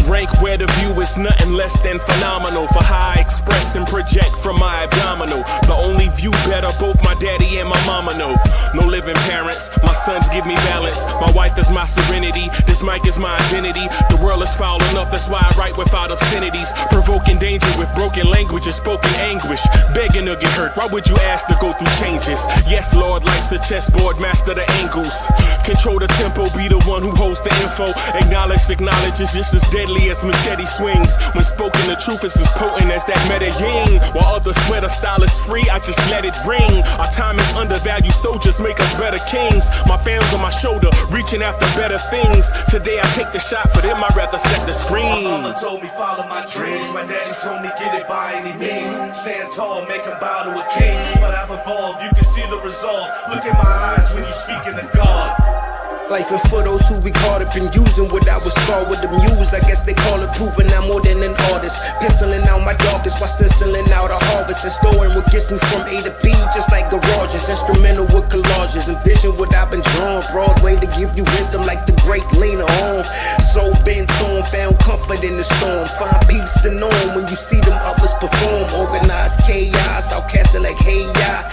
rank where the view is nothing less than phenomenal. For how I express and project from my abdominal. The only view better, both my daddy and my mama know. No living parents, my sons give me balance. My wife is my serenity, this mic is my identity. The world is foul enough, that's why I write without obscenities. Provoking danger with broken language and spoken anguish. Begging to get hurt, why would you ask to go through changes? Yes, Lord, life's a chessboard, master the angles. Control the tempo, be the one who holds the info. Acknowledged knowledge is just as deadly as machete swings. When spoken, the truth is as potent as that Medellin. While others swear the style is free, I just let it ring. Our time is undervalued, soldiers make us better kings. My fans on my shoulder, reaching after better things. Today I take the shot, for them I'd rather set the screen. My mama told me follow my dreams. My daddy told me get it by any means. Stand tall, make him bow to a king. But I've evolved, you can see the resolve. Look in my eyes when you speaking to God. Life and for those who we caught up in using what I was scarred with the muse. I guess they call it proving I'm more than an artist. Penciling out my darkest while stenciling out a harvest. And storing what gets me from A to B, just like garages. Instrumental with collages. Envision what I've been drawn. Broadway to give you rhythm like the great Lena on. So bent on, found comfort in the storm. Find peace and on when you see them others perform. Organized chaos, outcasted like hey ya.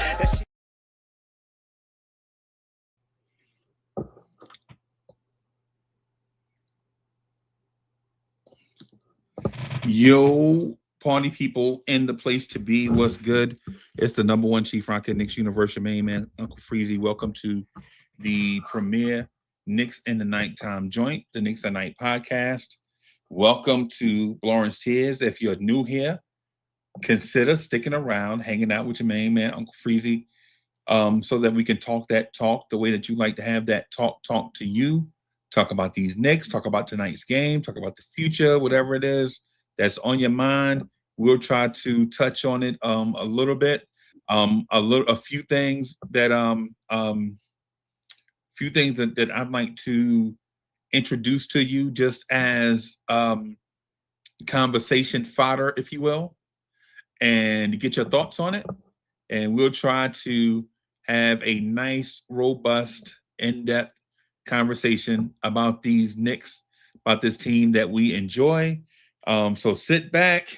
Yo, party people in the place to be. What's good? It's the number one Chief Rocket Knicks Universe, your main man, Uncle Freezy. Welcome to the premiere Knicks in the Nighttime joint, the Knicks at Night podcast. Welcome to Lawrence Tears. If you're new here, consider sticking around, hanging out with your main man, Uncle Freezy, so that we can talk that talk the way that you like to have that talk to you. Talk about these Knicks, talk about tonight's game, talk about the future, whatever it is that's on your mind. We'll try to touch on it a little bit. A few things that I'd like to introduce to you just as conversation fodder, if you will, and get your thoughts on it. And we'll try to have a nice, robust, in-depth conversation about these Knicks, about this team that we enjoy. So sit back.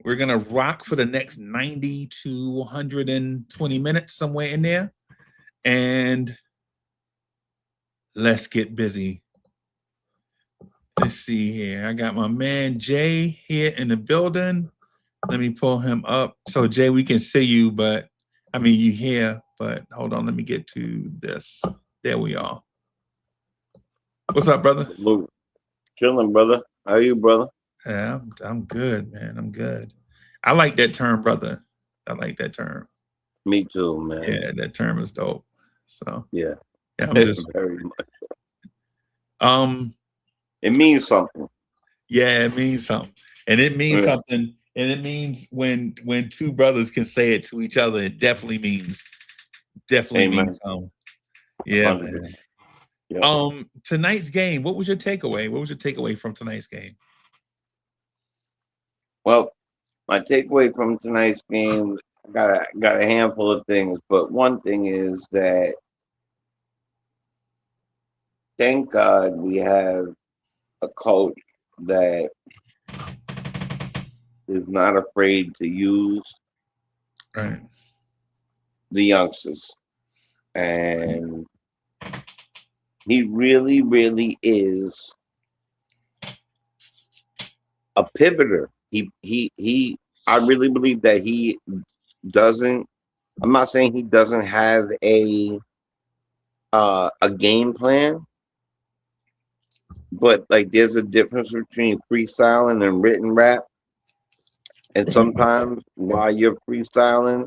We're going to rock for the next 90 to 120 minutes, somewhere in there. And let's get busy. Let's see here. I got my man Jay here in the building. Let me pull him up. So Jay, we can see you, but I mean, you here, but hold on. Let me get to this. There we are. What's up, brother? Luke. Chilling, brother. How are you, brother? Yeah, I'm good, man. I'm good. I like that term, brother. I like that term. Me too, man. Yeah, that term is dope. So yeah, I'm just very much. It means something. Yeah, it means something, and it means something, and it means when two brothers can say it to each other, it definitely means something. Yeah, 100%. Man. Yep. Tonight's game. What was your takeaway? What was your takeaway from tonight's game? Well, my takeaway from tonight's game, got a handful of things, but one thing is that thank God we have a coach that is not afraid to use the youngsters, and he really, really is a pivoter. He I really believe that he doesn't, I'm not saying he doesn't have a game plan, but like there's a difference between freestyling and written rap. And sometimes while you're freestyling,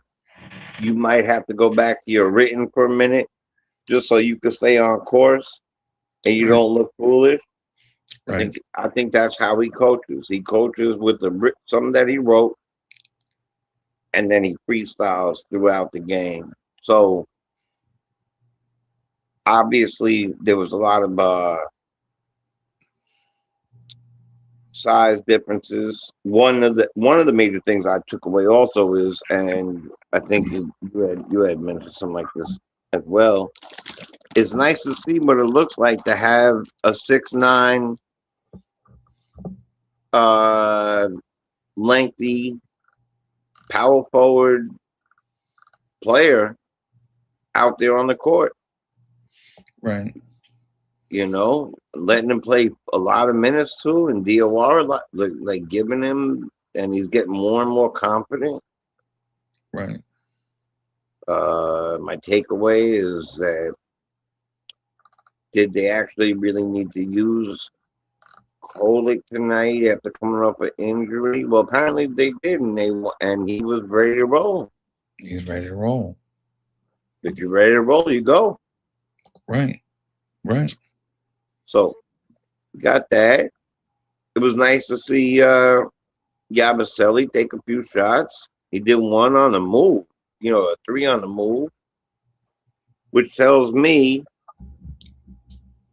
you might have to go back to your written for a minute just so you can stay on course and you don't look foolish. Right. I think that's how he coaches. He coaches with something that he wrote, and then he freestyles throughout the game. So obviously there was a lot of size differences. One of the major things I took away also is, and I think you had mentioned something like this as well. It's nice to see what it looks like to have a 6'9" lengthy, power forward player out there on the court. Right. You know, letting him play a lot of minutes too, and DOR a lot, like giving him, and he's getting more and more confident. Right. My takeaway is that did they actually really need to use Kolick tonight after coming off an injury? Well, apparently they did, and he was ready to roll. He's ready to roll. If you're ready to roll, you go. Right. Right. So got that. It was nice to see Yabusele take a few shots. He did one on the move, you know, a 3 on the move, which tells me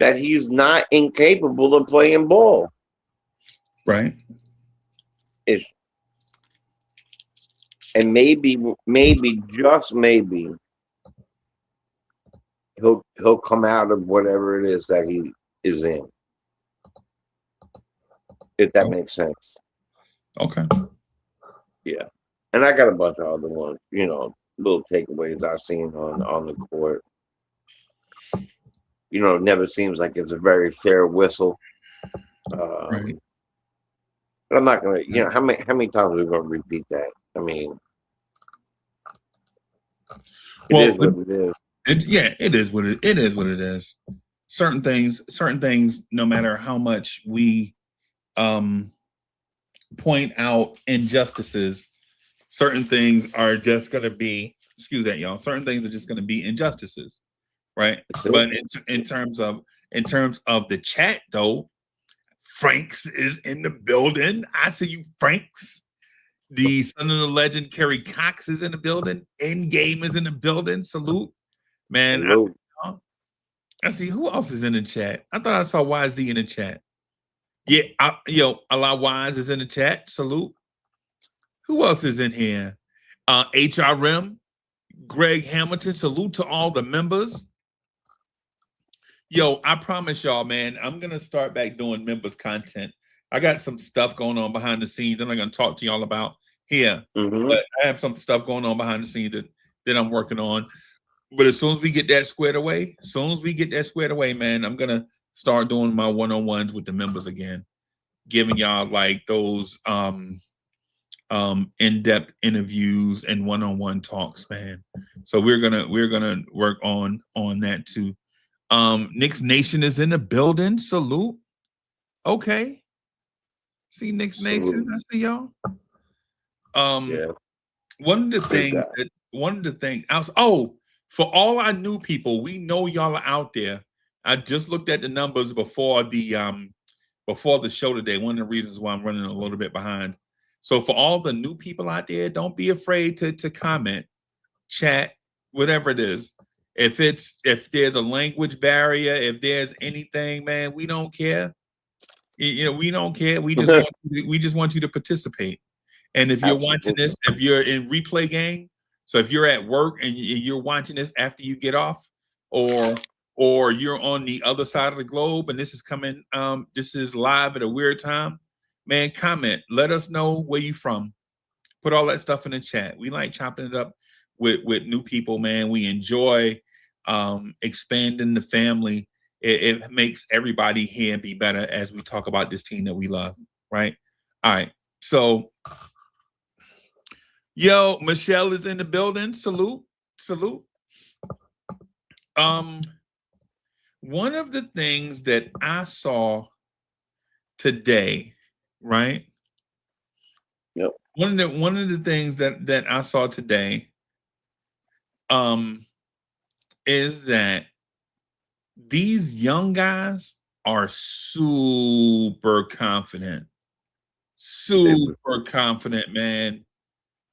that he's not incapable of playing ball. Right. And maybe, just maybe, he'll come out of whatever it is that he is in. If that makes sense. Okay. Yeah. And I got a bunch of other ones, you know, little takeaways I've seen on the court. You know, it never seems like it's a very fair whistle. Right. But I'm not gonna, you know, how many times are we gonna repeat that? I mean, it is what it is. It is what it is what it is. Certain things, no matter how much we point out injustices, certain things are just gonna be, excuse that, y'all. Certain things are just gonna be injustices, right? But in terms of the chat, though, Franks is in the building. I see you, Franks. The son of the legend, Kerry Cox, is in the building. Endgame is in the building. Salute, man. I see who else is in the chat. I thought I saw YZ in the chat. Yeah, Allah Wise is in the chat. Salute. Who else is in here? HRM, Greg Hamilton. Salute to all the members. Yo, I promise y'all, man, I'm gonna start back doing members content. I got some stuff going on behind the scenes I'm not gonna talk to y'all about here. But I have some stuff going on behind the scenes that I'm working on. But as soon as we get that squared away, man, I'm gonna start doing my one-on-ones with the members again, giving y'all like those in-depth interviews and one-on-one talks, man. So we're gonna work on that too. Knicks Nation is in the building. Salute. Okay. See Knicks Nation. I see y'all. One of the things I was, for all our new people, we know y'all are out there. I just looked at the numbers before the show today. One of the reasons why I'm running a little bit behind. So for all the new people out there, don't be afraid to comment, chat, whatever it is. If there's a language barrier, if there's anything, man, we don't care. You know, we don't care. We just want you to participate. And if you're watching this, if you're in replay game, so if you're at work and you're watching this after you get off, or you're on the other side of the globe and this is coming, this is live at a weird time, man, comment. Let us know where you from. Put all that stuff in the chat. We like chopping it up with new people, man. We enjoy expanding the family. It makes everybody here be better as we talk about this team that we love, right? All right. So, yo, Michelle is in the building. Salute. One of the things that I saw today, right? Yep. One of the things that I saw today is that these young guys are super confident, man.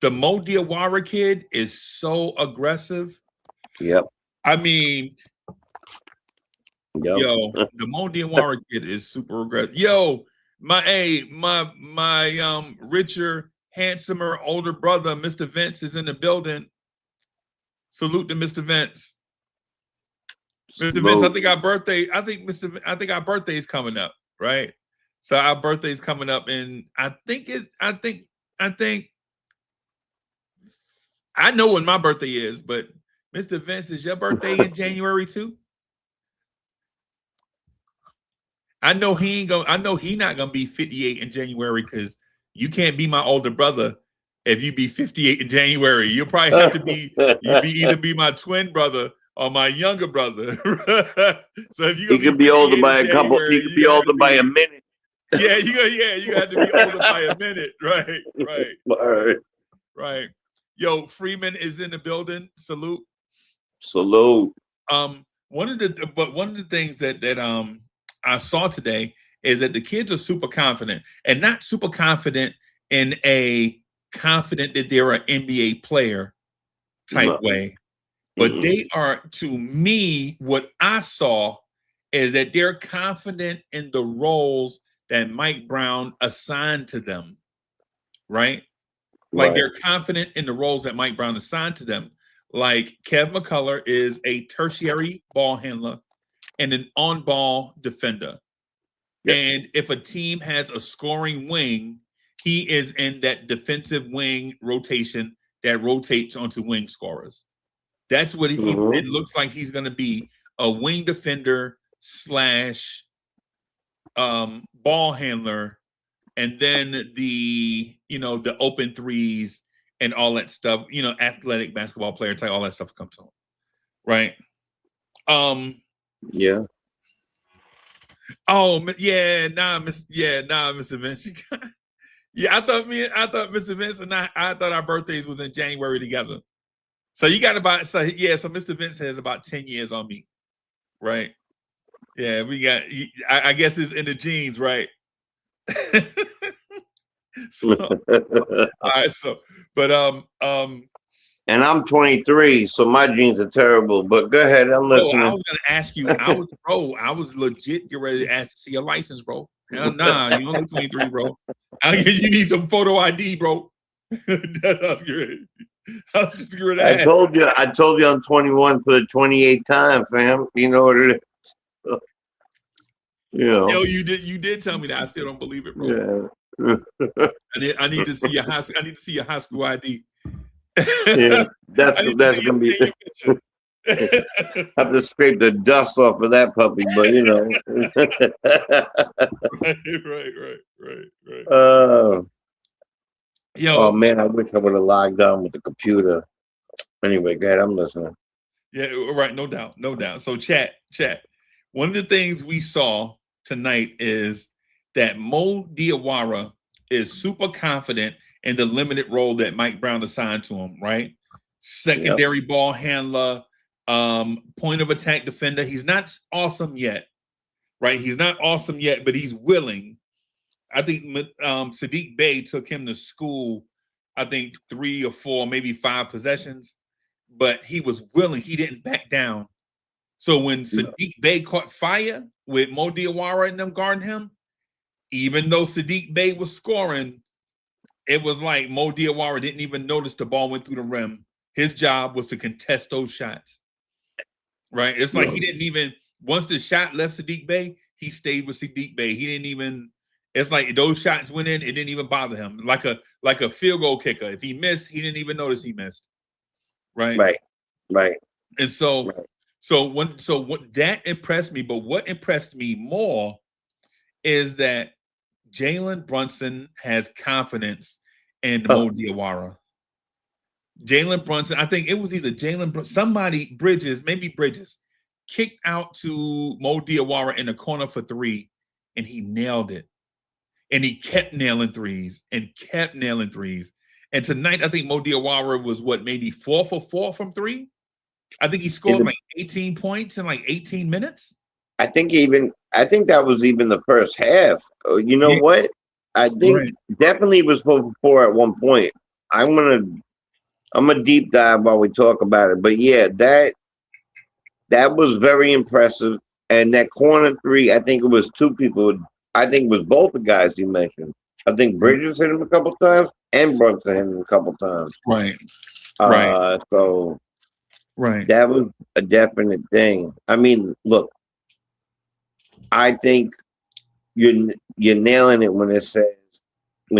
The Mo Diawara kid is so aggressive. Yep. I mean, yo, the Mo Diawara kid is super aggressive. Yo, my richer, handsomer, older brother, Mr. Vince, is in the building. Salute to Mr. Vince. Mr. Vince, I think our birthday is coming up, right? So our birthday's coming up, and I know when my birthday is, but Mr. Vince, is your birthday in January too? I know he not gonna be 58 in January because you can't be my older brother if you be 58 in January. You'll probably have to be either be my twin brother or my younger brother. So if you could be older by a couple. He could be older by a minute. Yeah, you got to be older by a minute. Right. Yo, Freeman is in the building. Salute. One of the things that I saw today is that the kids are super confident, and not super confident in a confident that they're an NBA player type way, but they are, to me, what I saw is that they're confident in the roles that Mike Brown assigned to them, right? Like they're confident in the roles that Mike Brown assigned to them. Like Kev McCullough is a tertiary ball handler and an on-ball defender. Yep. And if a team has a scoring wing, he is in that defensive wing rotation that rotates onto wing scorers. That's what it looks like he's going to be, a wing defender / ball handler, and then the open threes and all that stuff, athletic basketball player type, all that stuff comes on, right? Yeah. Oh yeah, Mr. Vince. Yeah, I thought Mr. Vince and I thought our birthdays was in January together. So you got so Mr. Vince has about 10 years on me, right? Yeah, we got. I guess it's in the genes, right? So, all right. So, but and I'm 23, so my genes are terrible. But go ahead, I'm listening. I was gonna ask you. I was legit getting ready to ask to see your license, bro. Hell nah, you only 23, bro. You need some photo ID, bro. I told you I'm 21 for the 28th time, fam. You know what it is. Yo, you did tell me that. I still don't believe it, bro. Yeah. I need to see your high school ID. Yeah, that's gonna be. Have to scrape the dust off of that puppy, but Right. Oh man, I wish I would have logged on with the computer. Anyway, go ahead, I'm listening. Yeah, right. No doubt. So chat. One of the things we saw tonight is that Mo Diawara is super confident in the limited role that Mike Brown assigned to him, right? Secondary ball handler, point of attack defender. He's not awesome yet, right? He's not awesome yet, but he's willing. I think Sadiq Bey took him to school, I think 3 or 4, maybe 5 possessions, but he was willing. He didn't back down. So when Sadiq Bey caught fire with Mo Diawara and them guarding him, even though Sadiq Bey was scoring, it was like Mo Diawara didn't even notice the ball went through the rim. His job was to contest those shots, right? It's like he didn't even, once the shot left Sadiq Bey, he stayed with Sadiq Bey. He didn't even, it's like those shots went in, it didn't even bother him. Like a field goal kicker. If he missed, he didn't even notice he missed. Right. And so what that impressed me, but what impressed me more is that Jalen Brunson has confidence in Mo Diawara. Jalen Brunson, I think it was either Bridges, kicked out to Mo Diawara in the corner for 3, and he nailed it. And he kept nailing threes. And tonight, I think Mo Diawara was maybe 4 for 4 from 3. I think he scored like 18 points in like 18 minutes. I think that was even the first half. You know what? I think definitely was 4 for 4 at one point. I'm a deep dive while we talk about it. But yeah, that was very impressive. And that corner 3, I think it was 2 people. I think it was both the guys you mentioned. I think Bridges hit him a couple times and Brunson hit him a couple times. Right. So that was a definite thing. I mean, look, I think you're nailing it when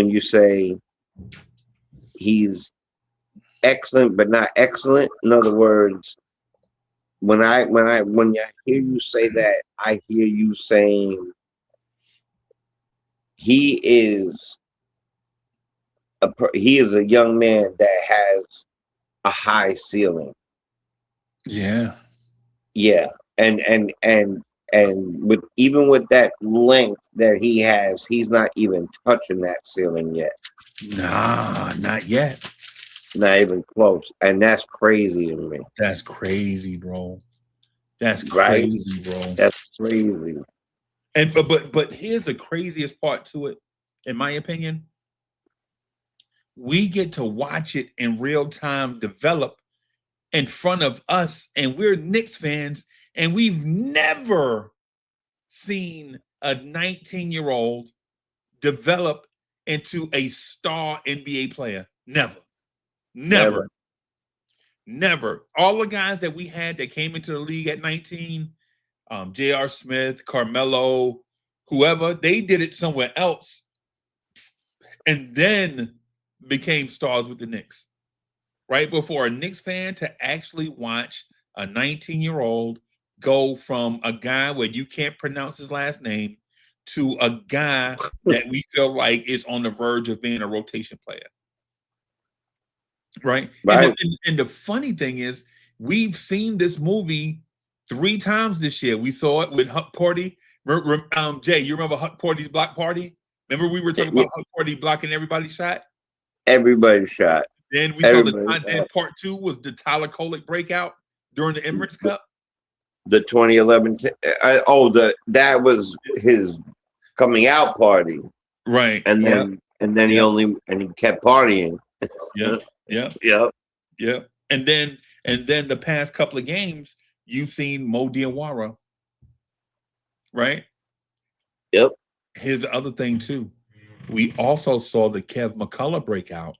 you say he's excellent but not excellent. In other words, when I hear you say that, I hear you saying he is a young man that has a high ceiling. Yeah. Yeah. And with even with that length that he has, he's not even touching that ceiling yet. Nah, not yet. Not even close. And that's crazy to me. That's crazy, bro. That's Right? crazy, bro. That's crazy. And but here's the craziest part to it, in my opinion. We get to watch it in real time develop in front of us, and we're Knicks fans, and we've never seen a 19-year-old develop into a star NBA player. Never. All the guys that we had that came into the league at 19, J.R. Smith, Carmelo, whoever, they did it somewhere else and then became stars with the Knicks. Right? Before a Knicks fan to actually watch a 19-year-old go from a guy where you can't pronounce his last name to a guy that we feel like is on the verge of being a rotation player. Right? And the funny thing is, we've seen this movie 3 times this year. We saw it with Huck Porty. Jay, you remember Huck Porty's block party? Remember we were talking about Huck Porty blocking everybody's shot? Everybody's shot. Then we saw then part 2 was the Tyler Kolek breakout during the Emirates Cup. The 2011. That was his coming out party, right? And then he kept partying. Yeah. And then the past couple of games, you've seen Mo Diawara, right? Yep. Here's the other thing too. We also saw the Kev McCullough breakout.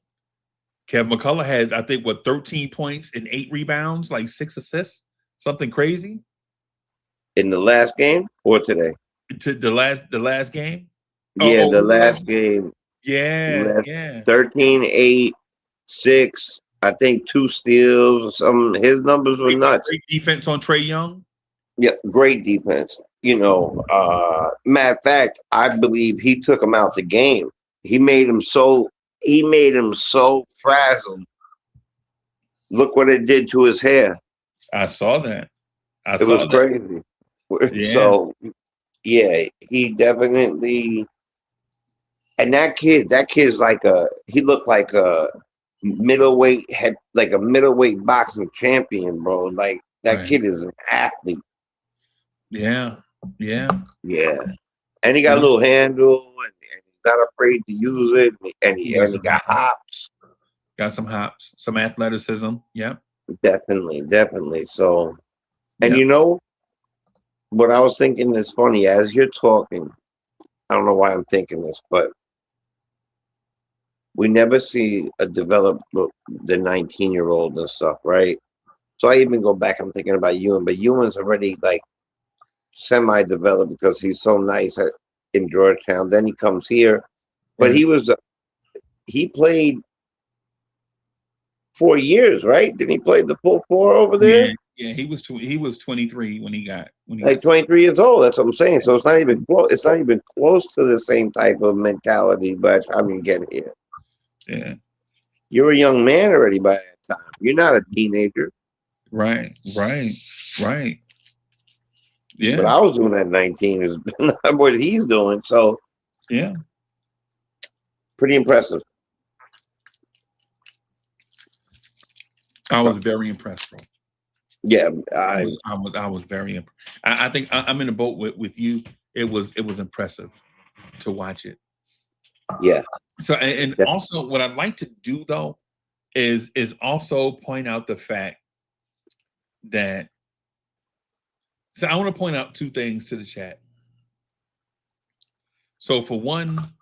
Kev McCullough had, I think, 13 points and 8 rebounds, like 6 assists, something crazy. In the last game or today? To the last game? Yeah, the last game. Yeah. 13, 8, 6, I think 2 steals. His numbers were nuts. Great defense on Trae Young. Yeah, great defense. Matter of fact, I believe he took him out the game. He made him so frazzled. Look what it did to his hair. I saw that. It was crazy. Yeah. So, yeah, he definitely. And that kid's like he looked like a middleweight boxing champion, bro. Like that kid is an athlete. Yeah. And he got a little handle, and he's not afraid to use it, and he got hops. Got some hops, some athleticism. Yeah. Definitely. So, and what I was thinking is funny as you're talking. I don't know why I'm thinking this, but we never see a developed the 19-year-old and stuff, right? So I even go back, I'm thinking about Ewan, but Ewan's already like semi-developed because he's so nice in Georgetown. Then he comes here, but he played 4 years, right? Didn't he play the full 4 over there? Yeah, he was 23 when he got 23 years old. That's what I'm saying. So it's not even close. It's not even close to the same type of mentality by the time you get here. Yeah, you're a young man already by that time. You're not a teenager. Right. Yeah, but I was doing that at 19 is not what he's doing. So yeah, pretty impressive. I was very impressed, bro. Yeah, I was very impressed. I think I'm in a boat with you. It was impressive to watch it. Yeah. So and also what I'd like to do though is also point out the fact that. So I want to point out 2 things to the chat. So for one,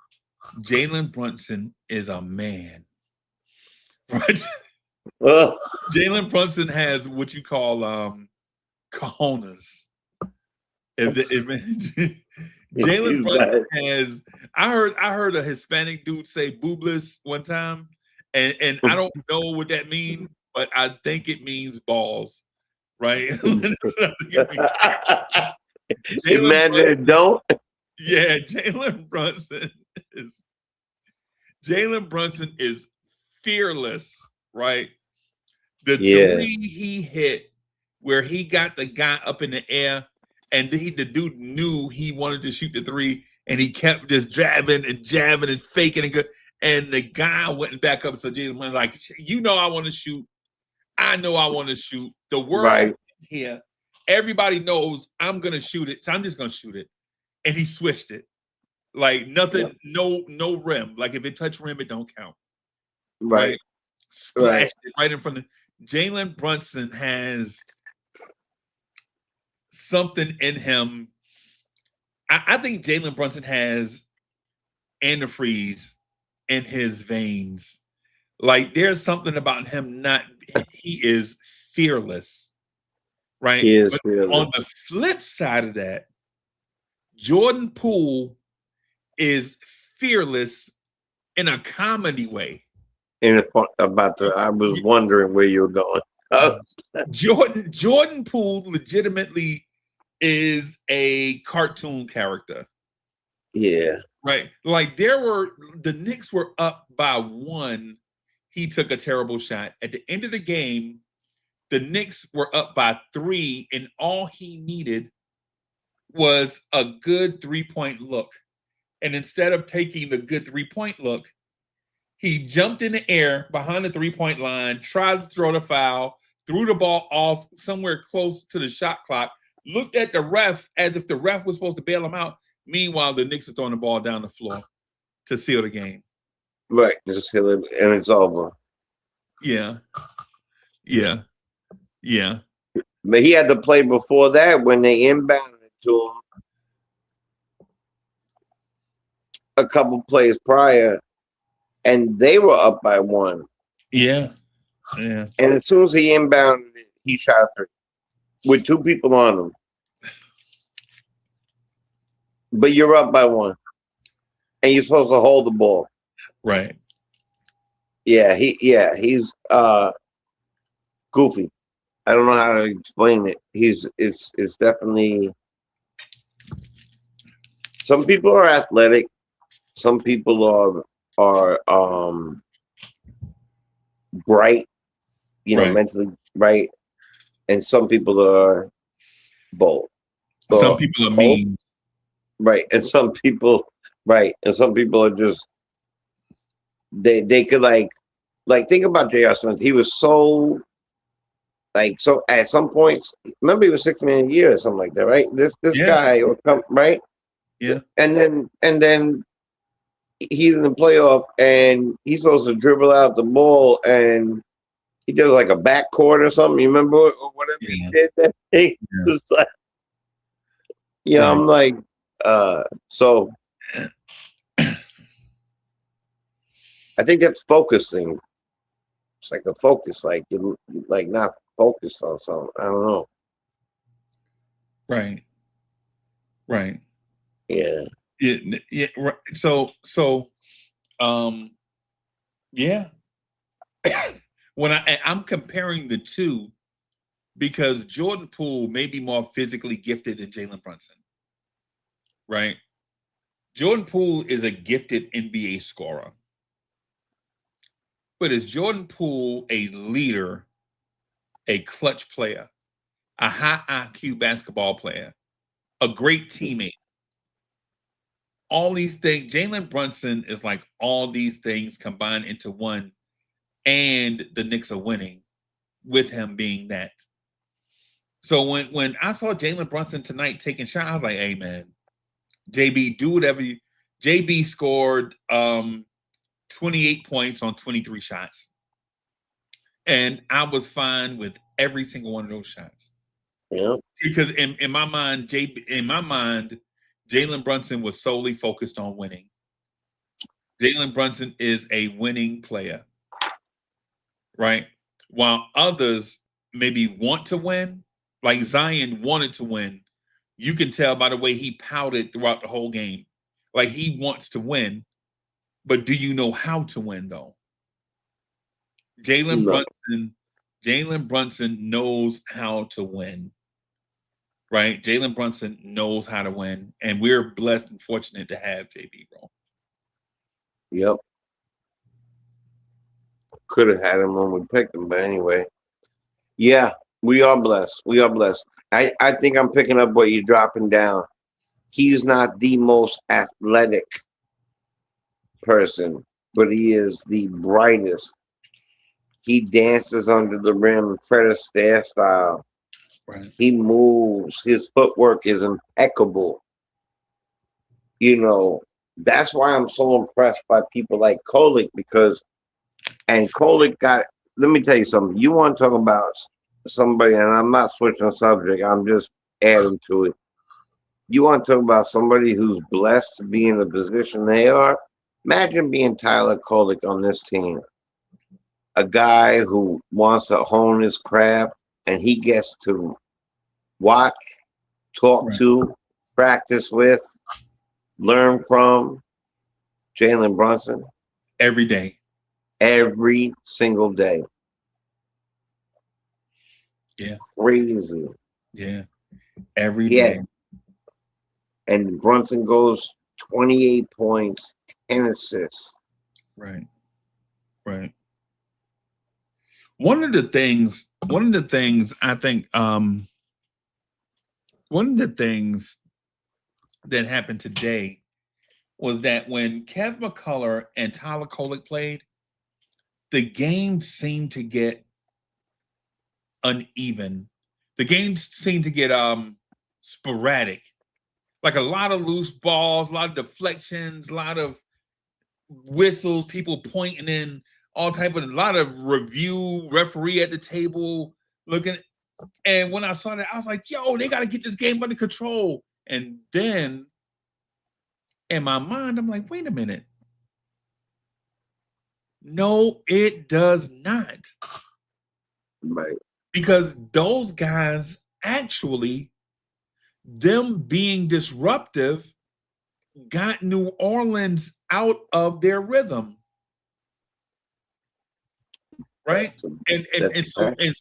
Jalen Brunson is a man. Right? Jalen Brunson has what you call cojones. Jalen Brunson has. I heard a Hispanic dude say "boobless" one time, and I don't know what that means, but I think it means balls, right? Imagine it don't. Yeah, Jalen Brunson is fearless, right? The three he hit where he got the guy up in the air, and the dude knew he wanted to shoot the three, and he kept just jabbing and faking and good. And the guy went back up. So Jalen was like, I want to shoot. I know I want to shoot. The world here, everybody knows I'm gonna shoot it, so I'm just gonna shoot it. And he switched it. Like nothing, no rim. Like if it touched rim, it don't count. Right. Splashed it right in front of Jalen Brunson has something in him. I think Jalen Brunson has antifreeze in his veins. Like there's something about him he is fearless. Right. He is fearless. On the flip side of that, Jordan Poole is fearless in a comedy way. I was wondering where you were going. Jordan Poole legitimately is a cartoon character. Yeah. Right. Like the Knicks were up by 1. He took a terrible shot. At the end of the game, the Knicks were up by 3, and all he needed was a good 3-point look. And instead of taking the good 3-point look, he jumped in the air behind the 3-point line, tried to throw the foul, threw the ball off somewhere close to the shot clock, looked at the ref as if the ref was supposed to bail him out. Meanwhile, the Knicks are throwing the ball down the floor to seal the game. Right. Just seal it, and it's over. Yeah. Yeah. Yeah. But he had to play before that when they inbounded to him a couple plays prior, and they were up by 1. Yeah. Yeah. And as soon as he inbounded it, he shot 3 with 2 people on him. But you're up by 1, and you're supposed to hold the ball. Right. Yeah, he's goofy. I don't know how to explain it. It's definitely. Some people are athletic. Some people are bright, mentally bright, and some people are bold. Some people are mean. Right, and some people, and some people are just they could like think about J.R. Smith. He was so at some points. Remember, he was 6 man a year or something like that, right? This guy will come, right? Yeah, and then he's in the playoff, and he's supposed to dribble out the ball, and he did like a backcourt or something. You remember or whatever he did that thing? Yeah. Was like, I'm like, so I think that's focusing. It's like a focus, like you're like not focused on something. I don't know. Right. Yeah. Yeah. Right. So, yeah. When I'm comparing the two, because Jordan Poole may be more physically gifted than Jalen Brunson. Right. Jordan Poole is a gifted NBA scorer. But is Jordan Poole a leader, a clutch player, a high IQ basketball player, a great teammate? All these things, Jalen Brunson is like all these things combined into one, and the Knicks are winning with him being that. So when I saw Jalen Brunson tonight taking shots, I was like, hey, man, JB, do whatever you. JB scored 28 points on 23 shots. And I was fine with every single one of those shots. Yeah. Because in my mind, Jalen Brunson was solely focused on winning. Jalen Brunson is a winning player. Right? While others maybe want to win, like Zion wanted to win, you can tell by the way he pouted throughout the whole game. Like he wants to win, but do you know how to win though? Jalen Brunson knows how to win. Right? Jalen Brunson knows how to win, and we're blessed and fortunate to have JB, bro. Yep. Could have had him when we picked him, but anyway. Yeah, we are blessed. We are blessed. I think I'm picking up what you're dropping down. He's not the most athletic person, but he is the brightest. He dances under the rim, Fred Astaire style. Right. He moves. His footwork is impeccable. You know, that's why I'm so impressed by people like Kolick, because, and Kolick got, let me tell you something. You want to talk about somebody, and I'm not switching the subject, I'm just adding to it. You want to talk about somebody who's blessed to be in the position they are? Imagine being Tyler Kolick on this team. A guy who wants to hone his craft, and he gets to watch, talk to, practice with, learn from Jalen Brunson. Every day. Every single day. Yeah. Crazy. Yeah. Every day. And Brunson goes 28 points, 10 assists. Right. Right. One of the things I think, one of the things that happened today was that when Kev McCullough and Tyler Kolick played, the game seemed to get uneven. The game seemed to get sporadic. Like a lot of loose balls, a lot of deflections, a lot of whistles, people pointing in all type of, a lot of review, referee at the table looking. And when I saw that, I was like, yo, they got to get this game under control. And then in my mind, I'm like, wait a minute. No, it does not. Right. Because those guys actually, them being disruptive, got New Orleans out of their rhythm. Right? And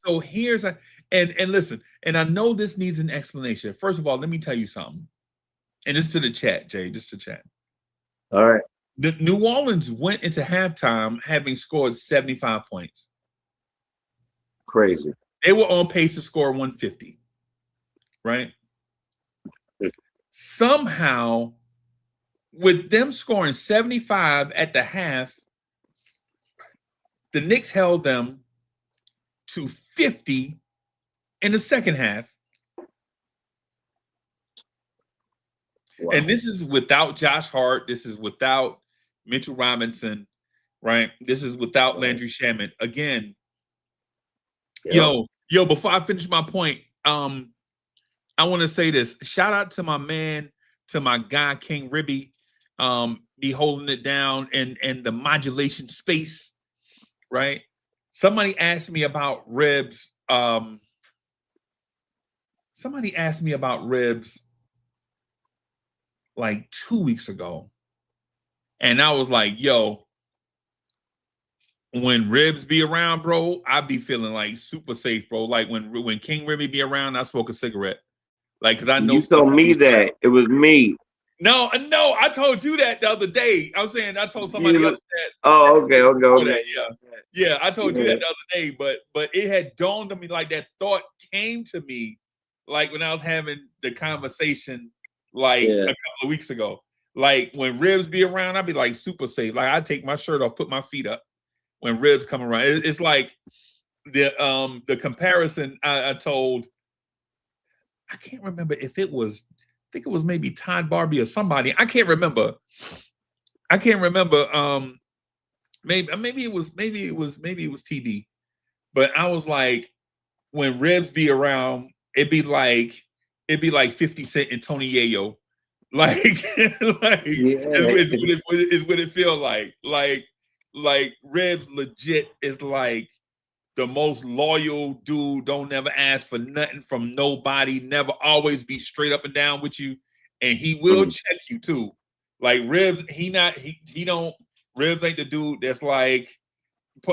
so here's a, and listen, and I know this needs an explanation. First of all, let me tell you something. And this is to the chat, Jay, just to chat. All right. The New Orleans went into halftime having scored 75 points. Crazy. They were on pace to score 150. Right? Somehow, with them scoring 75 at the half, the Knicks held them to 50 in the second half. Wow. And this is without Josh Hart. This is without Mitchell Robinson, right? This is without Landry Shamet. Again, yo, before I finish my point, I want to say this. Shout out to my man, to my guy, King Ribby, be holding it down and the modulation space, right? Somebody asked me about ribs. Somebody asked me about ribs like 2 weeks ago. And I was like, yo, when ribs be around, bro, I be feeling like super safe, bro. Like when King Ribby be around, I smoke a cigarette. Like, cause I know you told me that it was me. No, I told you that the other day. I'm saying I told somebody else that. Oh, okay. Yeah, I told you that the other day, but it had dawned on me, like that thought came to me, like when I was having the conversation, like a couple of weeks ago. Like when ribs be around, I'd be like super safe. Like I take my shirt off, put my feet up when ribs come around. It's like the comparison I told. I can't remember if it was. I think it was maybe Todd Barbie or somebody. I can't remember. Maybe it was TB. But I was like, when ribs be around, it'd be like 50 Cent and Tony Yayo. Like is what it feel like. Like ribs legit is like the most loyal dude. Don't never ask for nothing from nobody. Never, always be straight up and down with you, and he will check you too. Like Ribs, he don't. Ribs ain't the dude that's like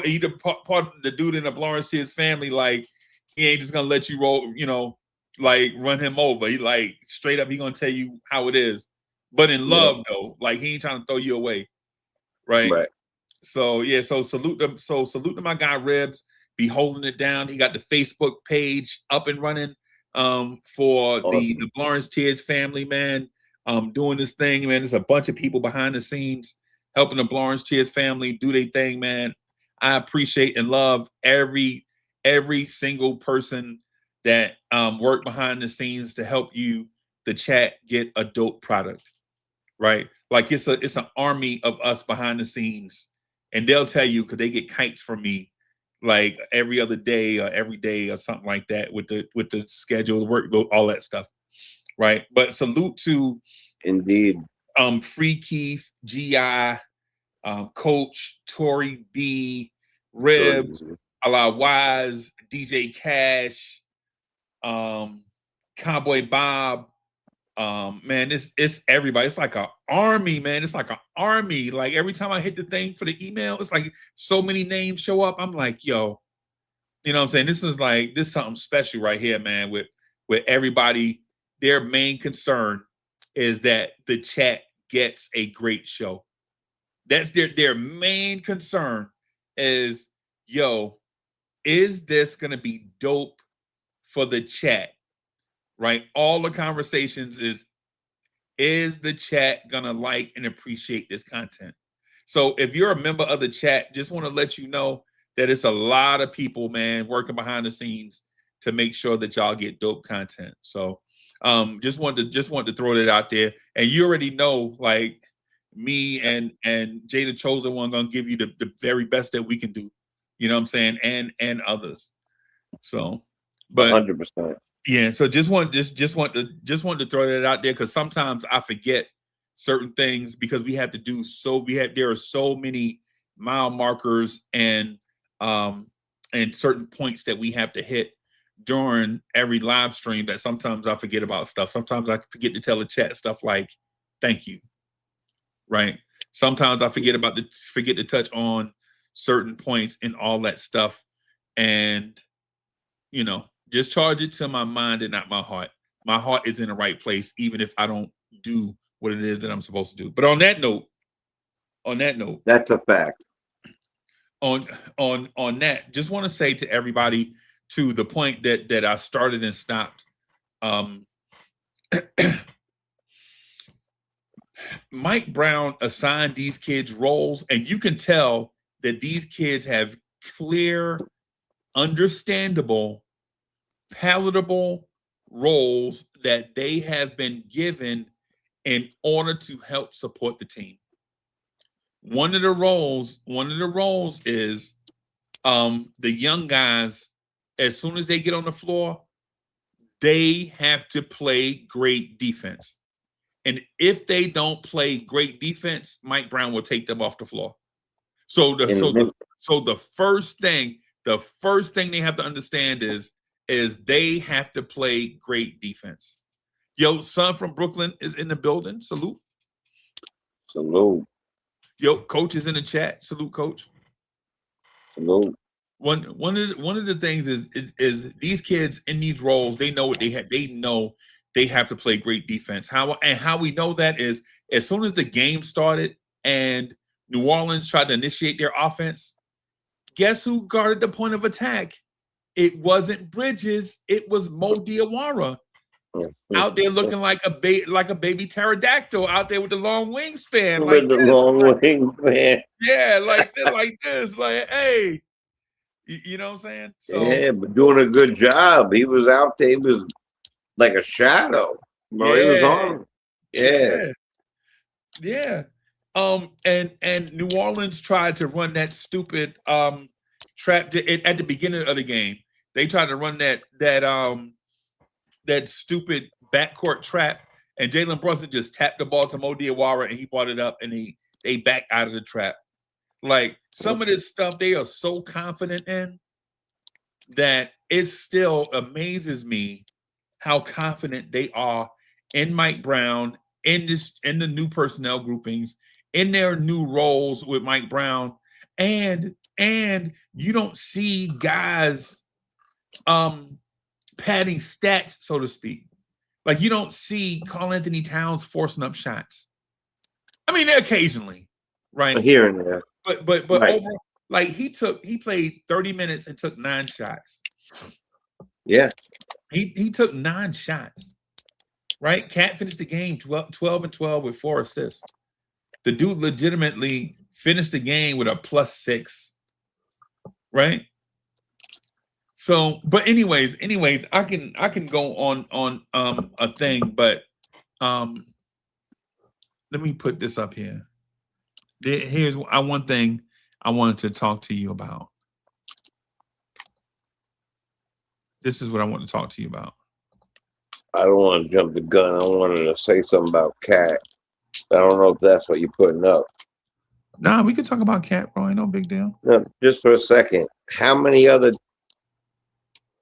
he the part of the dude in the Lawrence his family. Like he ain't just gonna let you roll, like run him over. He like straight up. He gonna tell you how it is, but in love though. Like he ain't trying to throw you away, right? Right. So yeah. So salute them. So salute to my guy Ribs. Be holding it down. He got the Facebook page up and running for the Lawrence Tears family, man. Doing this thing, man. There's a bunch of people behind the scenes helping the Lawrence Tears family do their thing, man. I appreciate and love every single person that worked behind the scenes to help you, the chat, get a dope product, right? Like it's an army of us behind the scenes, and they'll tell you because they get kites from me like every other day or every day or something like that with the schedule, the workload, all that stuff, right? But salute to indeed Free Keith, GI, Coach, Tory B, Ribs, Allah Wise, DJ Cash, Cowboy Bob. Man, it's everybody. It's like an army, man. It's like an army. Like every time I hit the thing for the email, it's like so many names show up. I'm like, yo, you know what I'm saying? This is something special right here, man, with everybody. Their main concern is that the chat gets a great show. That's their main concern is, yo, is this going to be dope for the chat, right? All the conversations is the chat going to like and appreciate this content? So if you're a member of the chat, just want to let you know that it's a lot of people, man, working behind the scenes to make sure that y'all get dope content. So just wanted to throw that out there. And you already know, like, me and Jay the Chosen One gonna give you the very best that we can do. You know what I'm saying? And others. So, but 100%. Yeah, so just want to throw that out there because sometimes I forget certain things because we have to do there are so many mile markers and certain points that we have to hit during every live stream that sometimes I forget about stuff. Sometimes I forget to tell the chat stuff like thank you. Right. Sometimes I forget to touch on certain points and all that stuff. And, just charge it to my mind and not my heart. My heart is in the right place, even if I don't do what it is that I'm supposed to do. But on that note, that's a fact. On that, just want to say to everybody, to the point that I started and stopped, Mike Brown assigned these kids roles, and you can tell that these kids have clear, understandable, palatable roles that they have been given in order to help support the team. One of the roles is the young guys, as soon as they get on the floor, they have to play great defense. And if they don't play great defense, Mike Brown will take them off the floor. So the first thing they have to understand is they have to play great defense. Yo, son from Brooklyn is in the building. Salute. Salute. Yo, coach is in the chat. Salute, coach. Salute. One of the things is these kids in these roles, they know what they have. They know they have to play great defense. How we know that is as soon as the game started and New Orleans tried to initiate their offense, guess who guarded the point of attack? It wasn't Bridges. It was Mo Diawara out there looking like a baby pterodactyl out there with the long wingspan. Wingspan. Yeah, like this. Like, hey, you know what I'm saying? So, yeah, but doing a good job. He was out there. He was like a shadow. Bro, he was on. Yeah. And New Orleans tried to run that stupid trap at the beginning of the game. They tried to run that stupid backcourt trap, and Jalen Brunson just tapped the ball to Mo Diawara, and he brought it up, and they back out of the trap. Like some of this stuff, they are so confident in. that it still amazes me how confident they are in Mike Brown, in the new personnel groupings, in their new roles with Mike Brown, and you don't see guys padding stats, so to speak. Like you don't see Karl Anthony Towns forcing up shots. I mean, occasionally, right? Here and there. But right. over, like he played 30 minutes and took 9 shots. Yeah. He took 9 shots. Right? Cat finished the game 12 and 12 with 4 assists. The dude legitimately finished the game with a +6. Right? So, but anyways, I can go on a thing, but let me put this up here. Here's one thing I wanted to talk to you about. This is what I want to talk to you about. I don't want to jump the gun. I wanted to say something about Cat. I don't know if that's what you're putting up. Nah, we could talk about Cat, bro. Ain't no big deal. No, just for a second. How many other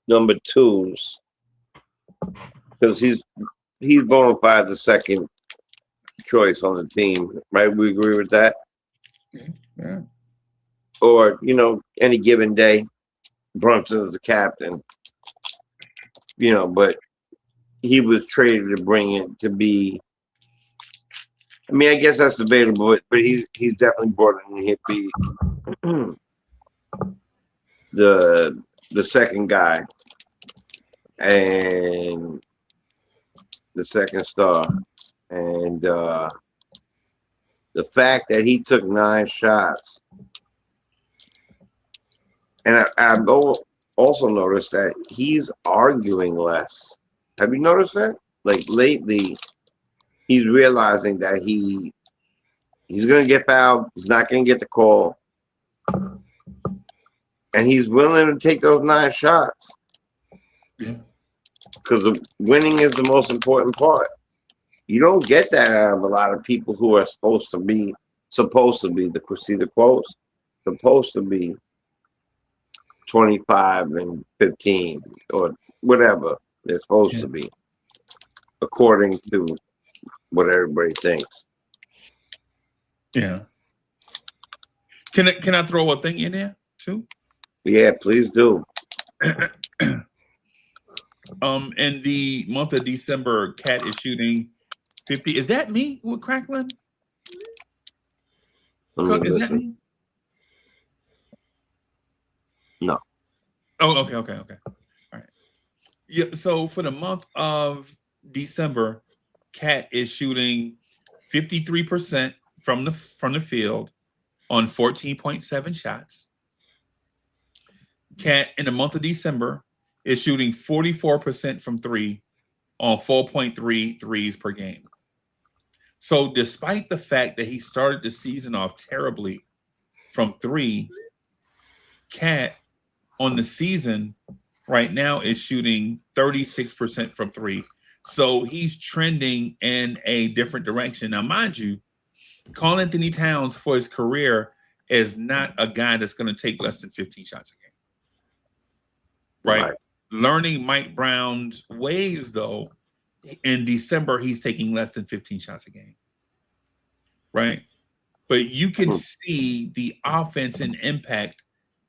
number 2s? Because he's bona fide the second choice on the team, right? We agree with that. Yeah. Or any given day, Brunson's the captain. But he was traded to bring it to be. I mean, I guess that's debatable, but he's definitely brought it in here to be the second guy and the second star, and the fact that he took 9 shots, and I've also noticed that he's arguing less. Have you noticed that? Like lately, he's realizing that he's going to get fouled. He's not going to get the call. And he's willing to take those 9 shots. Yeah. Because winning is the most important part. You don't get that out of a lot of people who are supposed to be, see the quotes? Supposed to be 25 and 15 or whatever they're supposed to be, according to what everybody thinks. Yeah. Can I throw a thing in there too? Yeah, please do. In the month of December, Cat is shooting 50. Is that me with crackling? Cook, is that me? No. Oh, okay. All right. Yeah. So for the month of December, Cat is shooting 53% from the field on 14.7 shots. Cat in the month of December is shooting 44% from 3 on 4.3 threes per game. So despite the fact that he started the season off terribly from 3, Cat on the season right now is shooting 36% from 3. So he's trending in a different direction. Now, mind you, Karl Anthony Towns for his career is not a guy that's going to take less than 15 shots a game. Right? Learning Mike Brown's ways, though, in December, he's taking less than 15 shots a game. Right? But you can see the offense and impact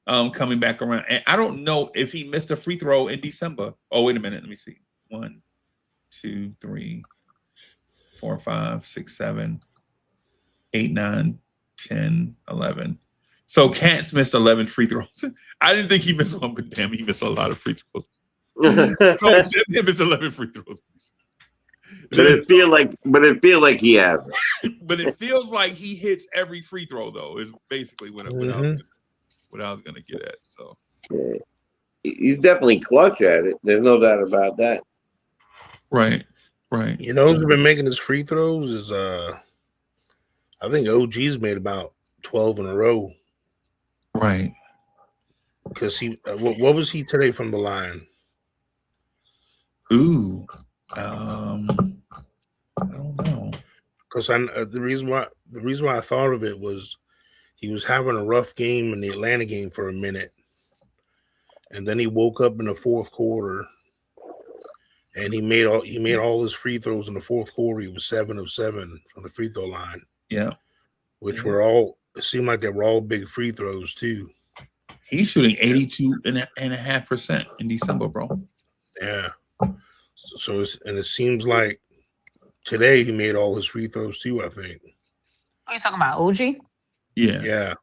coming back around. And I don't know if he missed a free throw in December. Oh, wait a minute. Let me see. 1, 2, 3, 4, 5, 6, 7, 8, 9, 10, 11. So Cat's missed 11 free throws. I didn't think he missed one, but damn, he missed a lot of free throws. So he missed 11 free throws. But it feel like he has. But it feels like he hits every free throw, though. Is basically what I was gonna get at. So yeah. He's definitely clutch at it. There's no doubt about that. Right. You know who's been making his free throws is I think OG's made about 12 in a row. Right. Because he what was he today from the line? Ooh. I don't know. Because the reason why I thought of it was he was having a rough game in the Atlanta game for a minute, and then he woke up in the fourth quarter, and he made all his free throws in the fourth quarter. He was 7 of 7 from the free throw line. Yeah. Which were all, it seemed like they were all big free throws too. He's shooting 82.5% in December, bro. Yeah. So it seems like today he made all his free throws too, I think. Are you talking about OG? Yeah.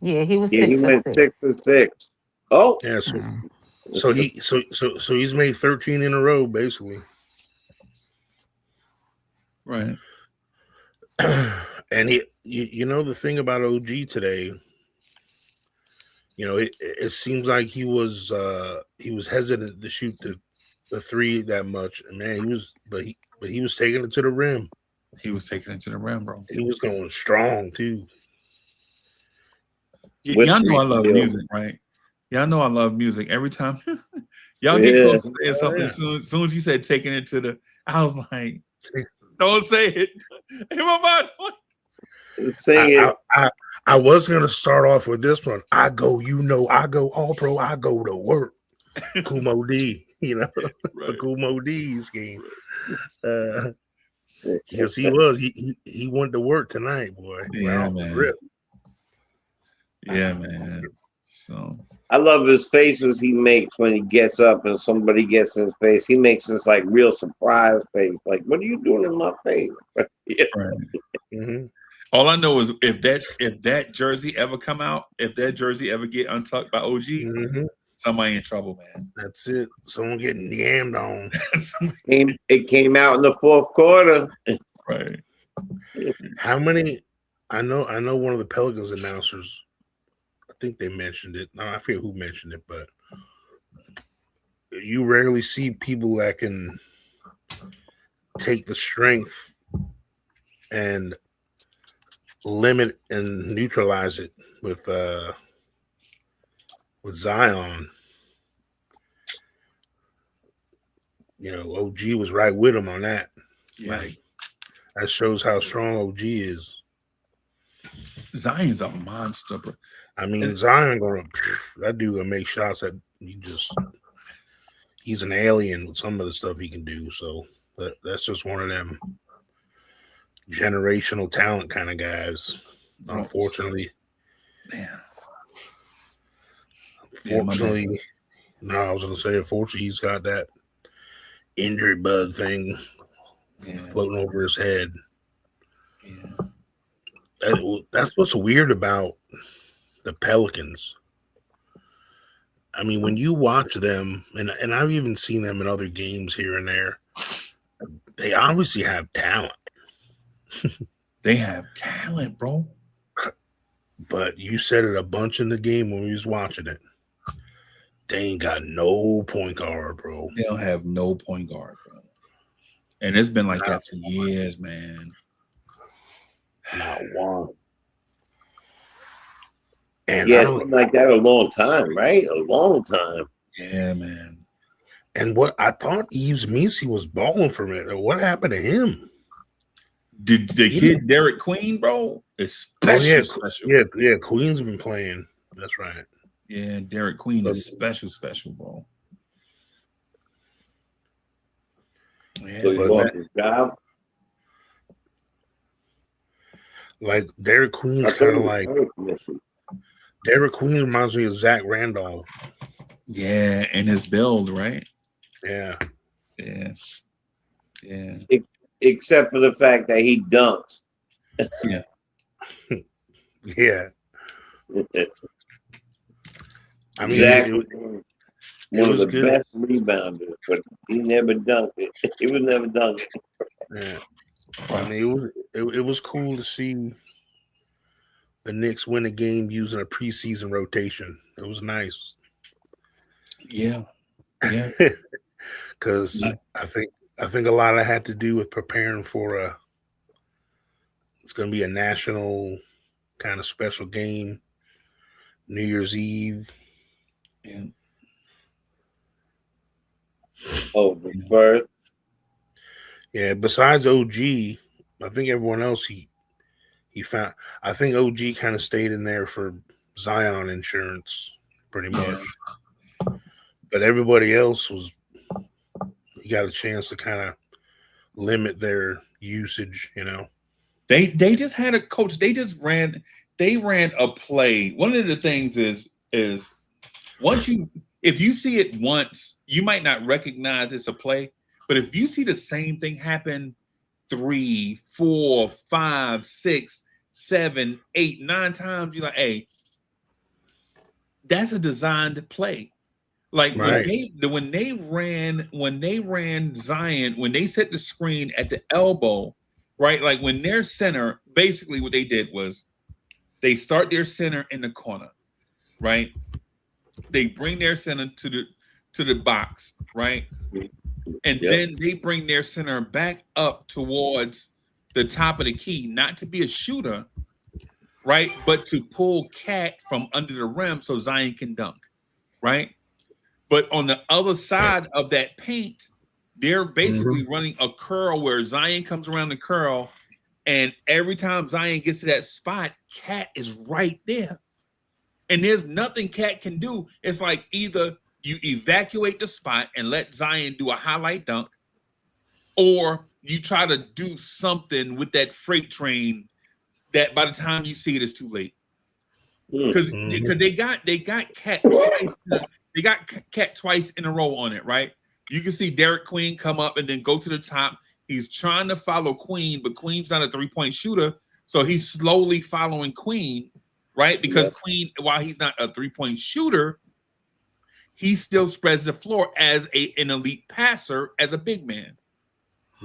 Yeah, he was Yeah, 6 he for went 6. 6 for 6. Oh, Yeah, so he's made 13 in a row, basically. Right. And you know the thing about OG today, you know, it seems like he was hesitant to shoot the three that much. And man, he was taking it to the rim. He was taking it to the rim, bro. He was going strong too. Y'all know I love music, right? Y'all know I love music. Every time y'all get close to saying something, as soon as you said taking it to the, I was like, don't say it. In my mind, say it. I was gonna start off with this one. I go all pro. I go to work. Kumo D, you know, the Kumo D scheme. Yes, he went to work tonight, boy. Yeah, man. Yeah, man. So I love his faces he makes when he gets up and somebody gets in his face. He makes this like real surprise face. Like, what are you doing in my face? Yeah. right. Mm-hmm. All I know is if that jersey ever come out, if that jersey ever get untucked by OG, somebody in trouble, man. That's it. Someone getting yammed on. It came out in the fourth quarter. Right. How many? I know one of the Pelicans announcers, I think they mentioned it. I forget who mentioned it, but you rarely see people that can take the strength and limit and neutralize it with Zion. You know, OG was right with him on that. Yeah. Like, that shows how strong OG is. Zion's a monster, bro. I mean, Zion that dude gonna make shots that he's an alien with some of the stuff he can do. So that's just one of them generational talent kind of guys. Unfortunately, man. Unfortunately, no, I was gonna say, unfortunately, he's got that injury bug thing floating over his head. Yeah. That's what's weird about the Pelicans. I mean, when you watch them, and I've even seen them in other games here and there, they obviously have talent. They have talent, bro. But you said it a bunch in the game when we was watching it. They ain't got no point guard, bro. They don't have no point guard, bro. And it's been like that for years, man. Not one. And yeah, it's been like that a long time, right? A long time. Yeah, man. And what I thought Yves Missi was balling for it. What happened to him? Did the kid Derek Queen, bro? Special. Yeah, Queen's been playing. That's right. Yeah, Derek Queen is special, bro. Yeah, So he lost his job. Like Derek Queen's kind of like Derek Queen reminds me of Zach Randolph. Yeah, and his build, right? Yeah. Except for the fact that he dunks. Yeah. Yeah. I mean, exactly. It was the good. Best rebounders, but he never dunked it. He was never dunked it. Yeah. I mean, it was cool to see the Knicks win a game using a preseason rotation. It was nice. Yeah. Because I think a lot of it had to do with preparing for it's going to be a national kind of special game, New Year's Eve. Yeah. Oh, the first. Yeah, besides OG, I think everyone else he found. I think OG kind of stayed in there for Zion insurance, pretty much. But everybody else you got a chance to kind of limit their usage, you know. They just had a coach. They ran a play. One of the things is if you see it once, you might not recognize it's a play. But if you see the same thing happen 3, 4, 5, 6, 7, 8, 9 times, you're like, hey, that's a designed play. Like right. when they ran Zion, when they set the screen at the elbow, right? Like when their center, basically what they did was they start their center in the corner, right? They bring their center to the box, right? And then they bring their center back up towards the top of the key, not to be a shooter, right? But to pull Cat from under the rim so Zion can dunk, right? But on the other side of that paint, they're basically running a curl where Zion comes around the curl, and every time Zion gets to that spot, Cat is right there. And there's nothing Cat can do. It's like either you evacuate the spot and let Zion do a highlight dunk, or you try to do something with that freight train that by the time you see it, it's too late. Because they got Cat twice. They got Cat twice in a row on it, right? You can see Derek Queen come up and then go to the top. He's trying to follow Queen, but Queen's not a three-point shooter, so he's slowly following Queen, right? Because Queen, while he's not a three-point shooter, he still spreads the floor as an elite passer, as a big man,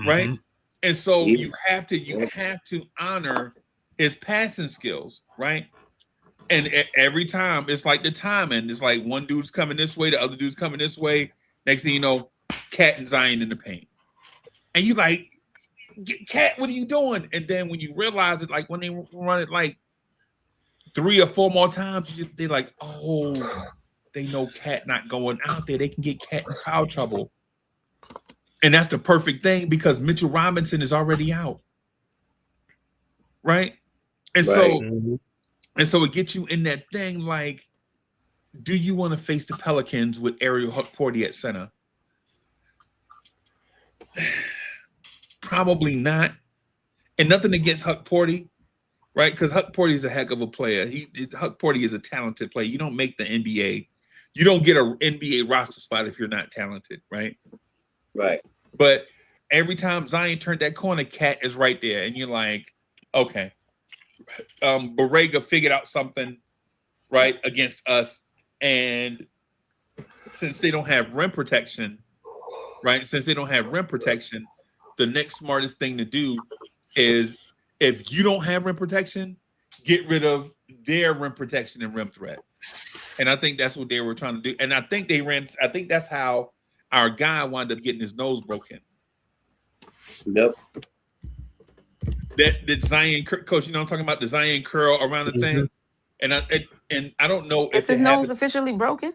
right? And so you have to honor his passing skills, right? And every time it's like the timing. It's like one dude's coming this way, the other dude's coming this way. Next thing you know, Cat and Zion in the paint. And you like, Cat, what are you doing? And then when you realize it, like when they run it like 3 or 4 more times, they're like, oh, they know Cat not going out there. They can get Cat in foul trouble. And that's the perfect thing because Mitchell Robinson is already out. Right? And so it gets you in that thing like, do you want to face the Pelicans with Ariel Huckporty at center? Probably not. And nothing against Huckporty, right? Because Huckporty is a heck of a player. Huckporty is a talented player. You don't make the NBA. You don't get an NBA roster spot if you're not talented, right? Right. But every time Zion turned that corner, Cat is right there. And you're like, okay. Borrega figured out something, right, against us. And since they don't have rim protection, right? Since they don't have rim protection, the next smartest thing to do is if you don't have rim protection, get rid of their rim protection and rim threat. And I think that's what they were trying to do. And I think that's how our guy wound up getting his nose broken. Yep. That Zion, coach, you know what I'm talking about, the Zion curl around the thing. And I don't know if his nose officially broken.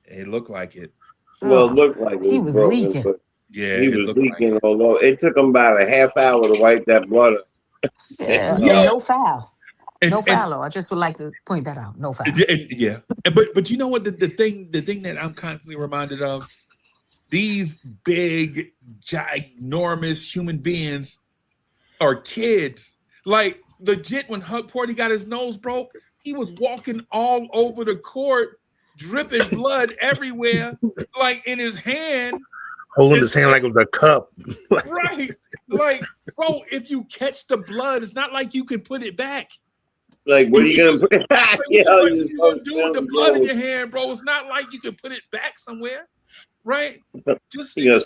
It looked like it. Well, it looked like he was broken, leaking. Yeah, he was leaking all over. It took him about a half hour to wipe that blood up. Yeah, and no foul. No foul. I just would like to point that out. No foul. Yeah. But you know what? The thing that I'm constantly reminded of, these big, ginormous human beings are kids. Like legit, when Huckporty got his nose broke, he was walking all over the court, dripping blood everywhere, like in his hand. Holding his hand like it was a cup. Right. Like, bro, if you catch the blood, it's not like you can put it back. Like, what are you going to put? What you gonna do with the blood in your hand, bro? It's not like you can put it back somewhere. Right? Just yeah.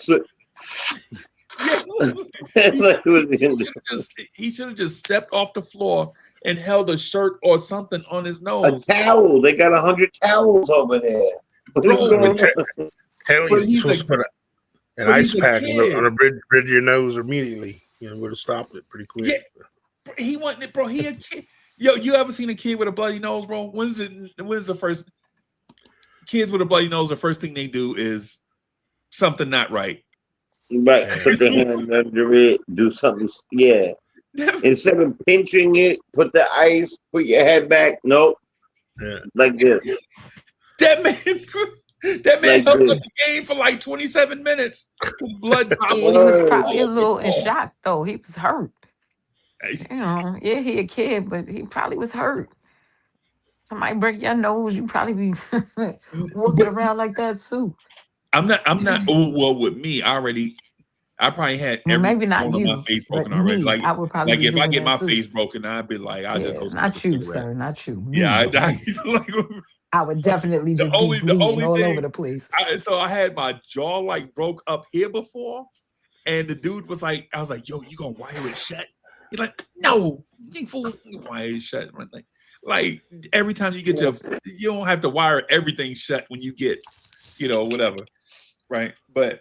He should have just stepped off the floor and held a shirt or something on his nose. A towel. They got 100 towels over there. You're supposed to put an ice pack on the bridge of your nose immediately. You know, would have stopped it pretty quick. Yeah, he wasn't it, bro. He a kid. Yo, you ever seen a kid with a bloody nose, bro? When's the first kids with a bloody nose? The first thing they do is something not right. Right, put the hand under it, do something. Yeah. Instead of pinching it, put the ice, put your head back. Nope. Yeah. Like this. That man, That man Like held this. up the game for like 27 minutes. Blood Yeah, he dropping was Word. probably a all over little the in floor. shock though. He was hurt. You know, yeah, he a kid, but he probably was hurt. Somebody break your nose, you probably be walking But around like that too. I'm not. Oh, well, with me, I probably had Well, every maybe not bone of my you, face but broken already. me, I would probably Like be if I doing get that my too. face broken, I'd be like, I'll just Yeah, go smoke a not you, cigarette. sir, not you. Yeah, Me, me. like I would definitely the just be the bleeding only all over thing. the place. So I had my jaw like broke up here before, and the dude was like, I was like, yo, you gonna wire it shut? He's like, no, you fool, wire it shut. I'm like every time you get you don't have to wire everything shut when you get, whatever, right? But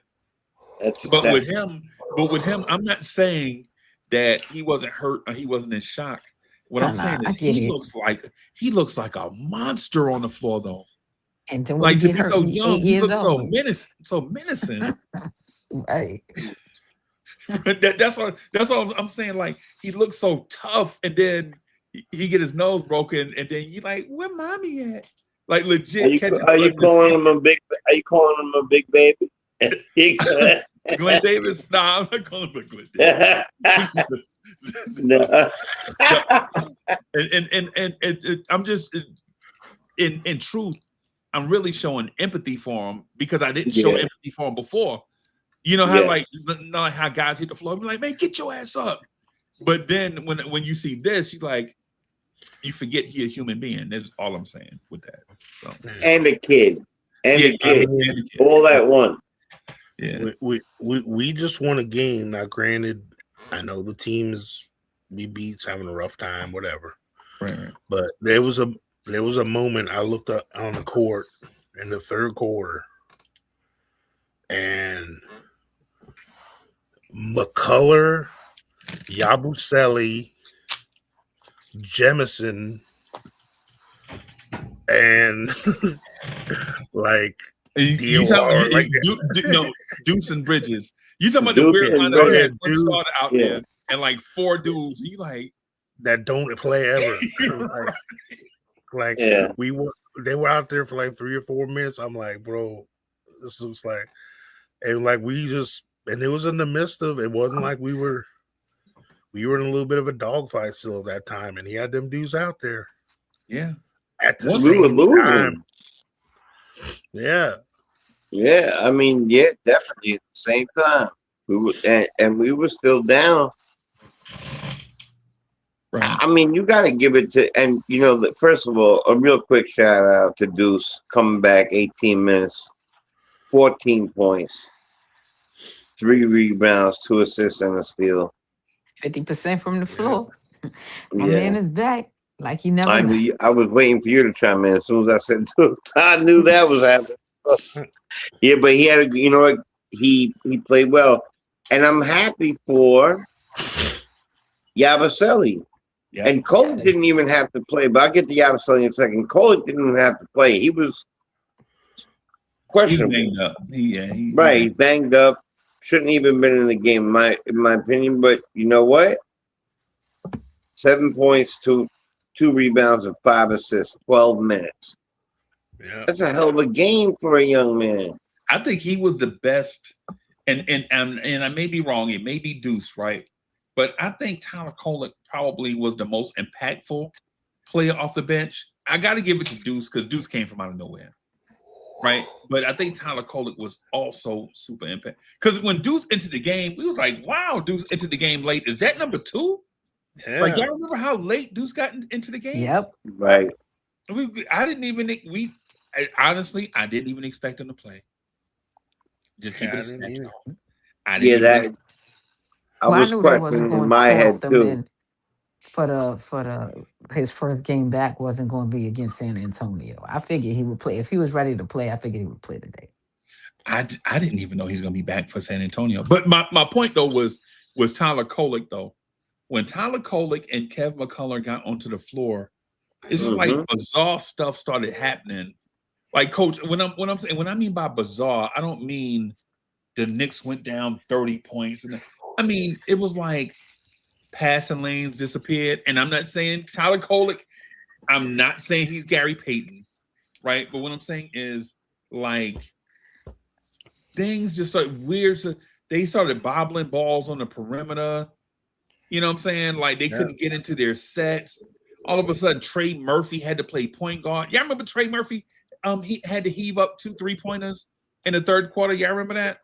with him, I'm not saying that he wasn't hurt or he wasn't in shock. What I'm Nah, saying I is get it. he looks like a monster on the floor though. And then when he Like to get be hurt, so he young, 8 years looks so old. menacing. Right. That's what I'm saying. Like he looks so tough, and then he get his nose broken, and then you like, where mommy at? Like legit catching. Are you calling him a big? Are you calling him a big baby? Glenn Davis? Nah, I'm not calling him Glenn Davis. No. and I'm just in truth, I'm really showing empathy for him because I didn't show empathy for him before. You know how not how guys hit the floor, be like, man, get your ass up. But then when you see this, you forget he a human being. That's all I'm saying with that. So And the kid. And the kid. All at once. Yeah. We just won a game. Now, granted, I know the team we beat's having a rough time, whatever. Right. But there was a moment I looked up on the court in the third quarter, and McCullough, Yabusele, Jemison, and like you talking about Deuce and Bridges. You talking about the Duke weird and line that Bridges. had one starter out there and like 4 dudes. You like that don't play ever. They were out there for like 3 or 4 minutes. I'm like, bro, this looks like, and like and it was in the midst of, it wasn't like we were in a little bit of a dogfight still at that time, and he had them dudes out there. Yeah. At the We were same losing. time. Yeah. Yeah, I mean, yeah, definitely at the same time. We were and we were still down. Right. I mean, you got to give it to, and first of all, a real quick shout out to Deuce coming back 18 minutes, 14 points, 3 rebounds, 2 assists, and a steal. 50% from the floor. My man is back like he never left. I was waiting for you to chime in as soon as I said Deuce. I knew that was happening. Yeah, but he had he played well, and I'm happy for Yabusele. Yeah. And Cole didn't even have to play, but I'll get to Yabusele in a second. Cole didn't even have to play. He was questionable. He's banged up. He's banged up. Shouldn't even been in the game, in my opinion. But you know what? 7 points, 2 rebounds, and 5 assists, 12 minutes. Yeah. That's a hell of a game for a young man. I think he was the best, and I may be wrong. It may be Deuce, right? But I think Tyler Kolek probably was the most impactful player off the bench. I got to give it to Deuce because Deuce came from out of nowhere, right? But I think Tyler Kolek was also super impact because when Deuce entered the game, we was like, "Wow, Deuce entered the game late. Is that number 2?" Yeah. Like y'all remember how late Deuce got into the game? Yep. Right. Honestly, I didn't even expect him to play. Just keep it I was questioning in my head too. For his first game back wasn't going to be against San Antonio. I figured he would play. If he was ready to play, I figured he would play today. I didn't even know he's going to be back for San Antonio. But my point though was Tyler Kolek though. When Tyler Kolek and Kev McCullough got onto the floor, it's just like bizarre stuff started happening. Like, Coach, when I mean by bizarre, I don't mean the Knicks went down 30 points. I mean, it was like passing lanes disappeared. And I'm not saying Tyler Kolek, I'm not saying he's Gary Payton, right? But what I'm saying is like things just started weird. So they started bobbling balls on the perimeter. You know what I'm saying? Like they couldn't get into their sets. All of a sudden, Trey Murphy had to play point guard. Y'all remember Trey Murphy? He had to heave up 2 3-pointers in the third quarter. Y'all remember that?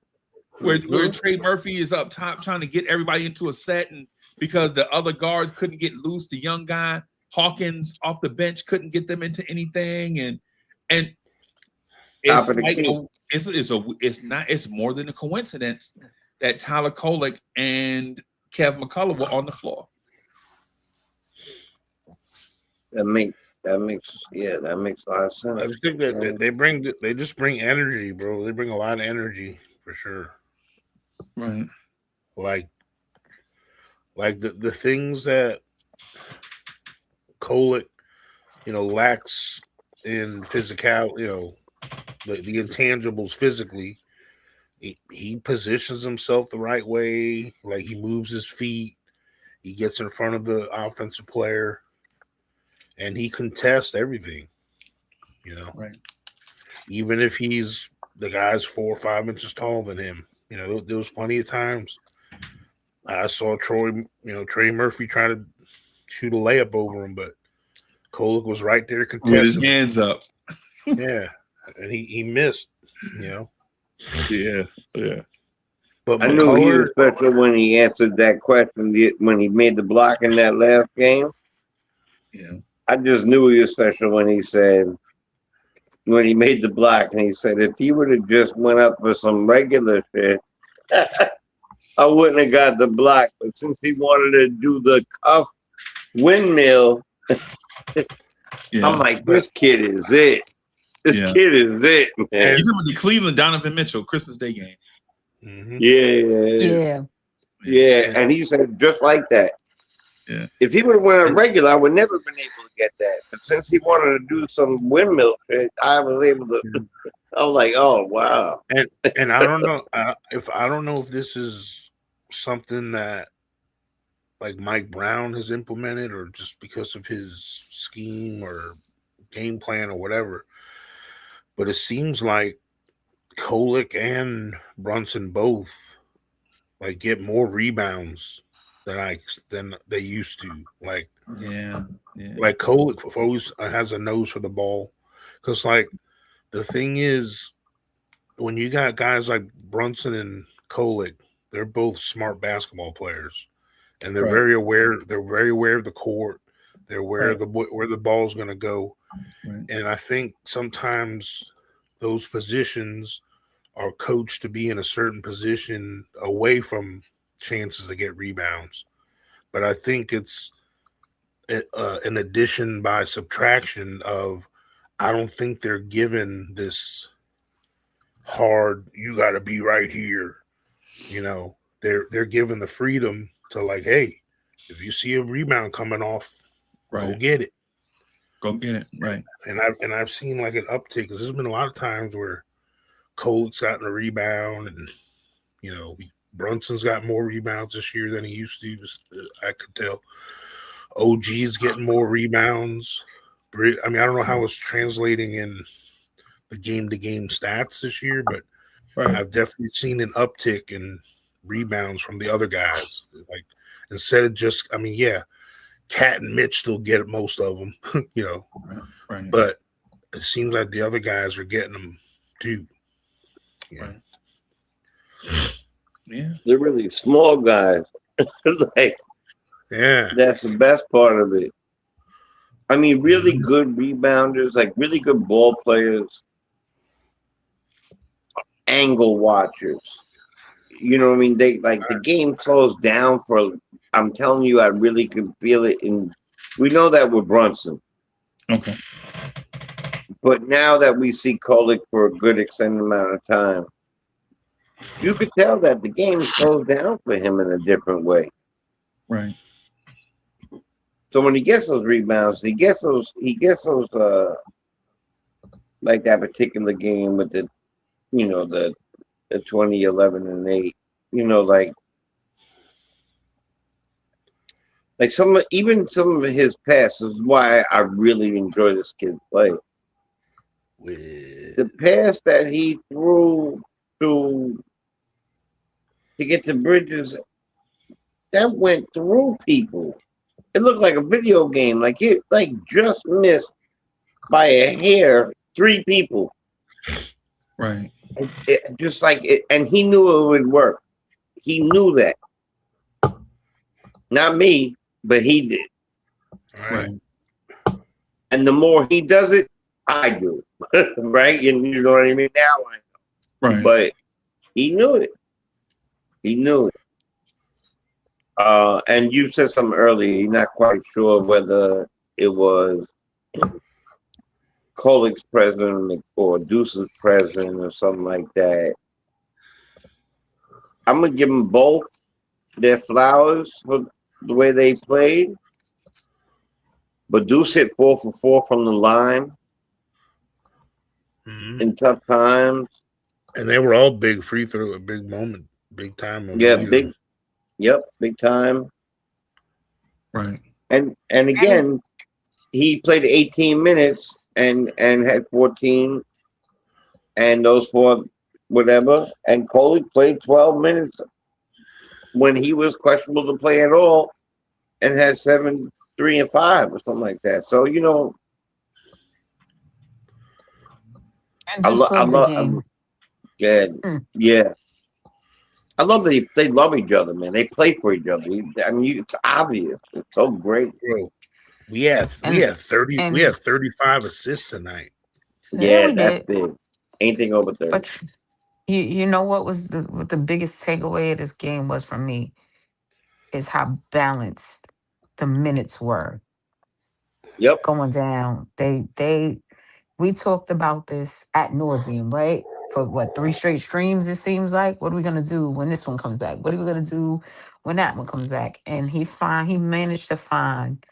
Where Trey Murphy is up top trying to get everybody into a set, and because the other guards couldn't get loose, the young guy Hawkins off the bench couldn't get them into anything, and it's like it's more than a coincidence that Tyler Kolek and Kev McCullough were on the floor. That makes a lot of sense. I just think that they just bring energy, bro. They bring a lot of energy for sure. Right. Like the things that Kolek, lacks in physical, the intangibles physically. He positions himself the right way. Like he moves his feet. He gets in front of the offensive player, and he contests everything. Right. Even if the guy's 4 or 5 inches taller than him. There was plenty of times I saw Trey Murphy try to shoot a layup over him, but Kolek was right there contesting. With his hands up. Yeah, and he missed. Yeah. But I knew he was special when he answered that question when he made the block in that last game. Yeah. I just knew he was special when he made the block and he said, if he would have just went up for some regular shit, I wouldn't have got the block. But since he wanted to do the cuff windmill, I'm like, this kid is it. This kid is it, man. You're talking about the Cleveland Donovan Mitchell Christmas Day game. Mm-hmm. Yeah. And he said just like that. Yeah. If he would have went on regular, I would never have been able to get that. But since he wanted to do some windmill shit, I was able to. I was like, oh wow. And I don't know if this is something that like Mike Brown has implemented, or just because of his scheme or game plan or whatever. But it seems like Kolek and Brunson both like get more rebounds than they used to. Like like Kolek always has a nose for the ball, because like the thing is, when you got guys like Brunson and Kolek, they're both smart basketball players, and they're very aware. They're very aware of the court. They're aware of where the ball's going to go. Right. And I think sometimes those positions are coached to be in a certain position away from chances to get rebounds. But I think it's an addition by subtraction of, I don't think they're given this hard, you got to be right here. They're given the freedom to like, hey, if you see a rebound coming off, go get it. Go get it, right? And I've seen like an uptick, because there's been a lot of times where Kolek's gotten a rebound, and Brunson's got more rebounds this year than he used to. I could tell. OG's getting more rebounds. I mean, I don't know how it's translating in the game-to-game stats this year, but I've definitely seen an uptick in rebounds from the other guys. Like, instead of just, Cat and Mitch still get most of them, Right. But it seems like the other guys are getting them too. Right. Yeah. They're really small guys. That's the best part of it. I mean, really good rebounders, like really good ball players, angle watchers. You know what I mean? They like the game slows down for. I'm telling you, I really could feel it. We know that with Brunson. Okay. But now that we see Kolek for a good extended amount of time, you could tell that the game slows down for him in a different way. Right. So when he gets those rebounds, he gets those like that particular game with the 20, 11, and 8, like some of his passes is why I really enjoy this kid's play. The pass that he threw to get to Bridges, that went through people. It looked like a video game. Like it just missed by a hair 3 people. Right. Just like it, and he knew it would work. He knew that. Not me, but he did. Right. And the more he does it, I do. Right? You know what I mean? Now I know. Right. But he knew it. He knew it. And you said something earlier. You're not quite sure whether it was Kolik's present or Deuce's present or something like that. I'm gonna give them both their flowers for the way they played. But Deuce hit 4 for 4 from the line in tough times. And they were all big free throw, a big moment, big time. Yeah, big. Yep, big time. Right. And again, he played 18 minutes and had 14, and those 4 whatever. And Coley played 12 minutes when he was questionable to play at all, and had 7, 3, and 5 or something like that. So And I just close the love. game. Yeah. I love that they love each other, man. They play for each other. I mean, it's obvious. It's so great. Bro, we had 35 assists tonight. Yeah, we that's did. big. Anything over 30. But you know what was what the biggest takeaway of this game was for me is how balanced the minutes were. Yep. Going down. We talked about this ad nauseum, right? For what, 3 straight streams, it seems like. What are we gonna do when this one comes back? What are we gonna do when that one comes back? And he managed to find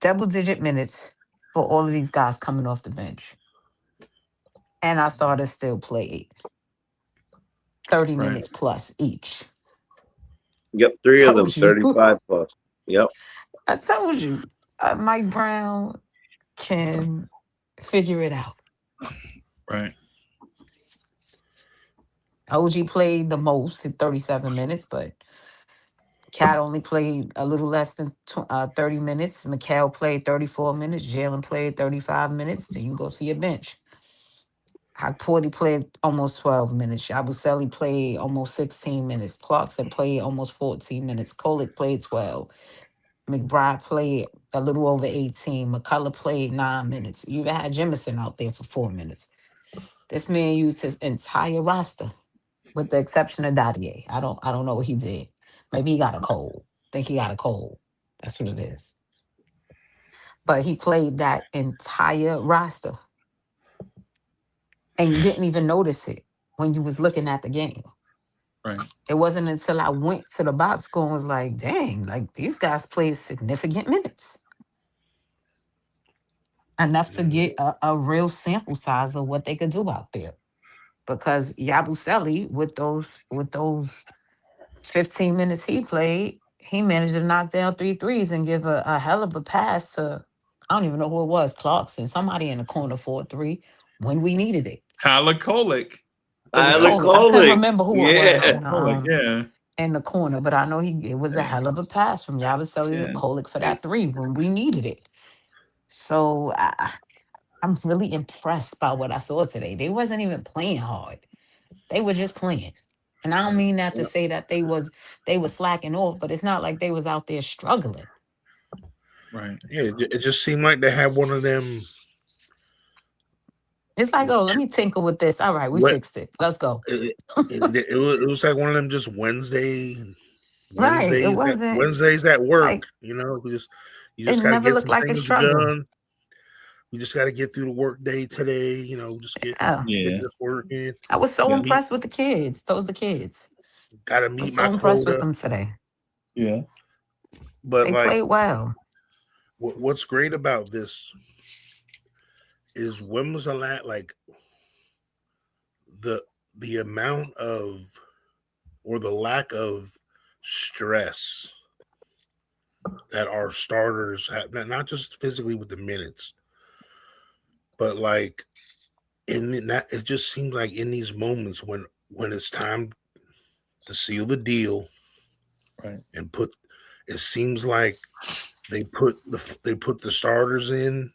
double-digit minutes for all of these guys coming off the bench. And our starters still played 30 minutes plus each. Yep, 3 of them, Told you. 35 plus. Yep. I told you, Mike Brown can figure it out. Right. OG played the most at 37 minutes, but Cat only played a little less than 30 minutes. Mikal played 34 minutes. Jalen played 35 minutes. Then you go to your bench. Porty played almost 12 minutes. Yabusele played almost 16 minutes. Clarkson played almost 14 minutes. Kolick played 12. McBride played a little over 18. McCullough played 9 minutes. You even had Jemison out there for 4 minutes. This man used his entire roster, with the exception of Dadier. I don't know what he did. Maybe he got a cold. Think he got a cold. That's what it is. But he played that entire roster. And you didn't even notice it when you was looking at the game. Right. It wasn't until I went to the box score and was like, dang, like these guys played significant minutes. Enough to get a real sample size of what they could do out there. Because Yabusele, with those 15 minutes he played, he managed to knock down 3 threes and give a hell of a pass to, I don't even know who it was, Clarkson, somebody in the corner for a 3 when we needed it. Tyler Kolick. I couldn't remember who it was in the corner, but I know it was a hell of a pass from Yabusele to Kolick for that 3 when we needed it. So I'm really impressed by what I saw today. They wasn't even playing hard. They were just playing. And I don't mean that to say that they were slacking off, but it's not like they was out there struggling. Right. Yeah, it just seemed like they had one of them. It's like, oh, let me tinkle with this. All right, we fixed it. Let's go. It was like one of them just Wednesdays. Right. It wasn't Wednesdays at work. like, you just it gotta never get looked some like a things struggle. done. You just got to get through the work day today. Just get this work in. I was so impressed with the kids. Those are the kids. Got to meet my impressed quota. with them today. Yeah. But they played well. What's great about this is when was the last, like, the amount of, or the lack of stress that our starters have, not just physically with the minutes, but like in that, it just seems like in these moments when it's time to seal the deal, Right. and it seems like they put the starters in,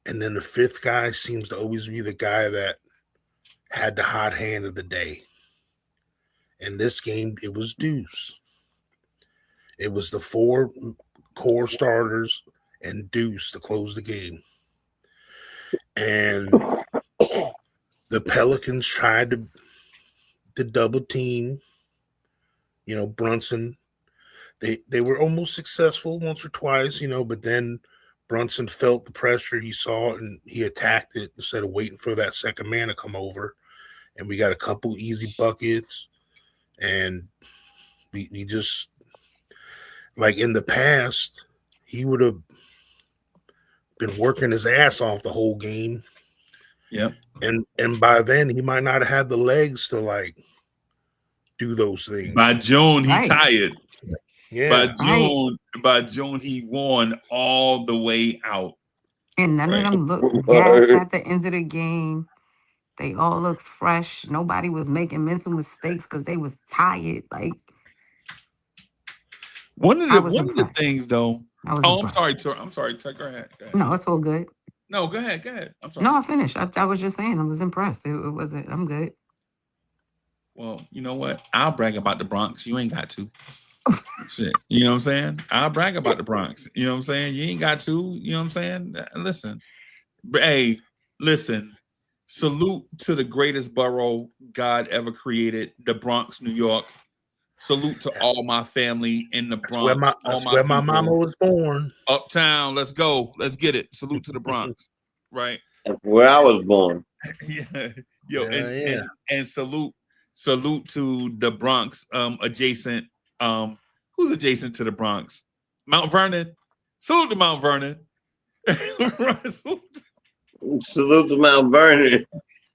and then the fifth guy seems to always be the guy that had the hot hand of the day. In this game, it was Deuce. It was the 4 core starters and Deuce to close the game. And the Pelicans tried to double team, Brunson. They were almost successful once or twice, but then Brunson felt the pressure. He saw it and he attacked it instead of waiting for that second man to come over. And we got a couple easy buckets. And we just, like in the past, he would have been working his ass off the whole game. Yep. And by then he might not have had the legs to like do those things. By June, he Right. tired. Yeah. By June, he won all the way out. And none Right. of them looked gas at the end of the game. They all looked fresh. Nobody was making mental mistakes because they was tired. Like, One I of was the impressed. things though. I was Oh, I'm impressed. sorry, I'm sorry, Tuck. Go ahead. No, it's all good. No, go ahead. I'm sorry. No, I finished. I was just saying I was impressed. It wasn't. I'm good. Well, you know what? I'll brag about the Bronx. You ain't got to. Shit. You know what I'm saying? I'll brag about the Bronx. You know what I'm saying? You ain't got to. You know what I'm saying? Listen. Hey, listen. Salute to the greatest borough God ever created, the Bronx, New York. Salute to all my family in the Bronx. That's where my mama was born. Uptown. Let's go. Let's get it. Salute to the Bronx. Right? That's where I was born. Yeah. Yo, Yeah, and salute to the Bronx adjacent. Who's adjacent to the Bronx? Mount Vernon. Salute to Mount Vernon. Salute to Mount Vernon.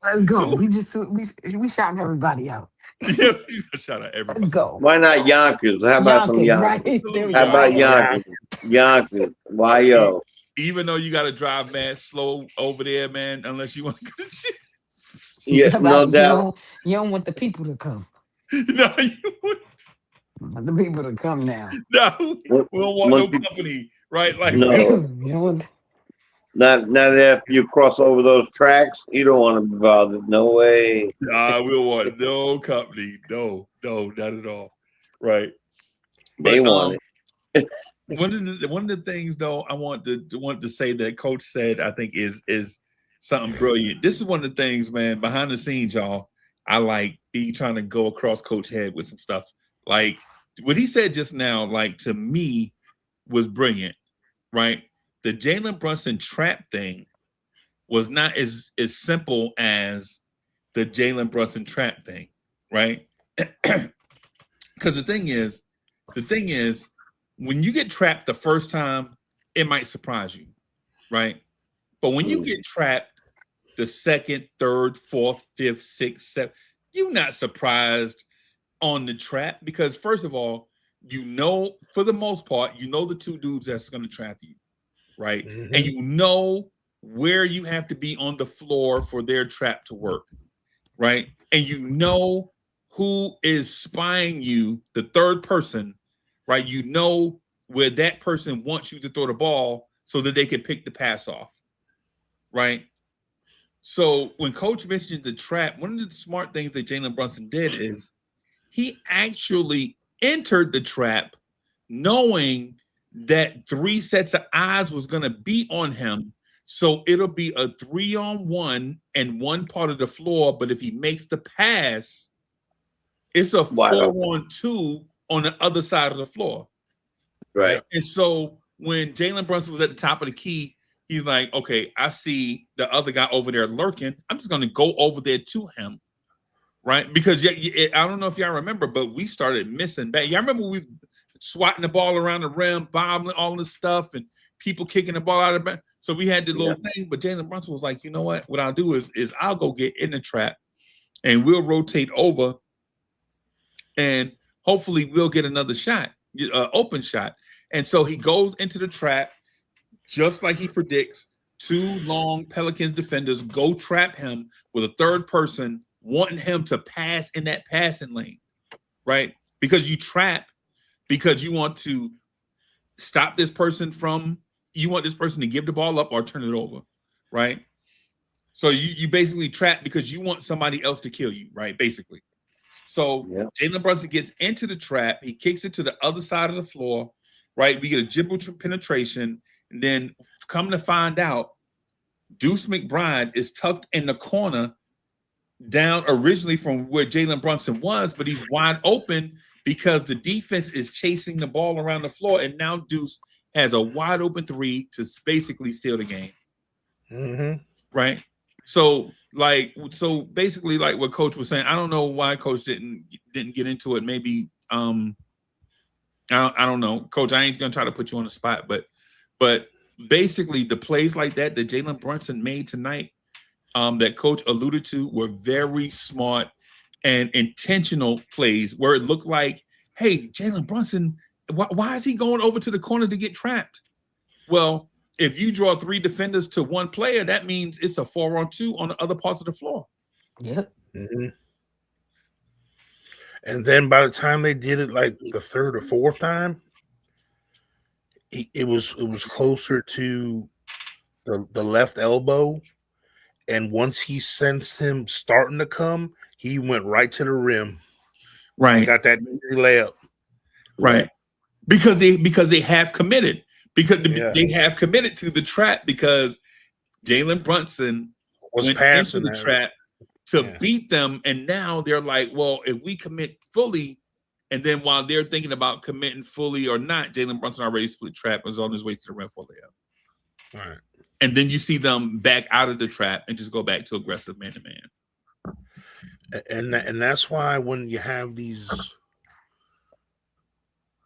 Let's go. We shouting everybody out. Yeah, shout out everybody. Let's go. Why not Yonkers? How about some Yonkers? Right? There we How go. about Yonkers? Yonkers. Why yo? Even though you got to drive mad slow over there, man, unless you want to go to shit. Yeah, How no about doubt. You don't want the people to come. No, you The people to come now. no, we don't want no company, right? Like, No. You don't want Not if you cross over those tracks, you don't want to be bothered. No way. nah, we don't want no company. No, not at all. Right. They want it. One of the things though I want to say that Coach said I think is something brilliant. This is one of the things, man, behind the scenes, y'all. I like be trying to go across Coach's head with some stuff. Like what he said just now, like to me, was brilliant, right? The Jalen Brunson trap thing was not as simple as the Jalen Brunson trap thing, right? Because the thing is, when you get trapped the first time, it might surprise you, right? But when you get trapped the second, third, fourth, fifth, sixth, seventh, you're not surprised on the trap because first of all, for the most part, the two dudes that's going to trap you, right? Mm-hmm. And you know where you have to be on the floor for their trap to work, right? And you know who is spying you, the third person, right? You know where that person wants you to throw the ball so that they can pick the pass off, right? So when Coach mentioned the trap, one of the smart things that Jalen Brunson did is he actually entered the trap knowing that 3 sets of eyes was going to be on him. So it'll be a 3-on-1 and one part of the floor. But if he makes the pass, it's a 4-on-2 on the other side of the floor. Right. And so when Jalen Brunson was at the top of the key, he's like, okay, I see the other guy over there lurking. I'm just going to go over there to him. Right. Because I don't know if y'all remember, but we started missing back. Y'all remember we swatting the ball around the rim, bombing all this stuff and people kicking the ball out of the. So we had the little thing. But Jalen Brunson was like, you know what I'll do is I'll go get in the trap and we'll rotate over and hopefully we'll get another shot, open shot. And so he goes into the trap just like he predicts, 2 long Pelicans defenders go trap him with a third person wanting him to pass in that passing lane, right? Because you trap because you want to stop this person from, you want this person to give the ball up or turn it over, right? So you basically trap because you want somebody else to kill you, right? Basically. So Jalen Brunson gets into the trap. He kicks it to the other side of the floor, right? We get a dribble penetration. And then come to find out, Deuce McBride is tucked in the corner down originally from where Jalen Brunson was, but he's wide open because the defense is chasing the ball around the floor. And now Deuce has a wide open 3 to basically seal the game. Mm-hmm. Right? So basically, like what Coach was saying, I don't know why Coach didn't get into it. Maybe I don't know, Coach. I ain't gonna try to put you on the spot, but basically the plays like that Jalen Brunson made tonight, that Coach alluded to, were very smart and intentional plays where it looked like, hey, Jalen Brunson, why is he going over to the corner to get trapped? Well, if you draw 3 defenders to 1 player, that means it's a 4-on-2 on the other parts of the floor. Yep. Mm-hmm. And then by the time they did it, like the 3rd or 4th time, it was closer to the left elbow. And once he sensed him starting to come, he went right to the rim. Right. Got that layup. Right. Because they have committed. Because they have committed to the trap because Jalen Brunson was went passing into the trap to beat them. And now they're like, well, if we commit fully, and then while they're thinking about committing fully or not, Jalen Brunson already split trap and was on his way to the rim for a layup. All right. And then you see them back out of the trap and just go back to aggressive man-to-man. And that's why when you have these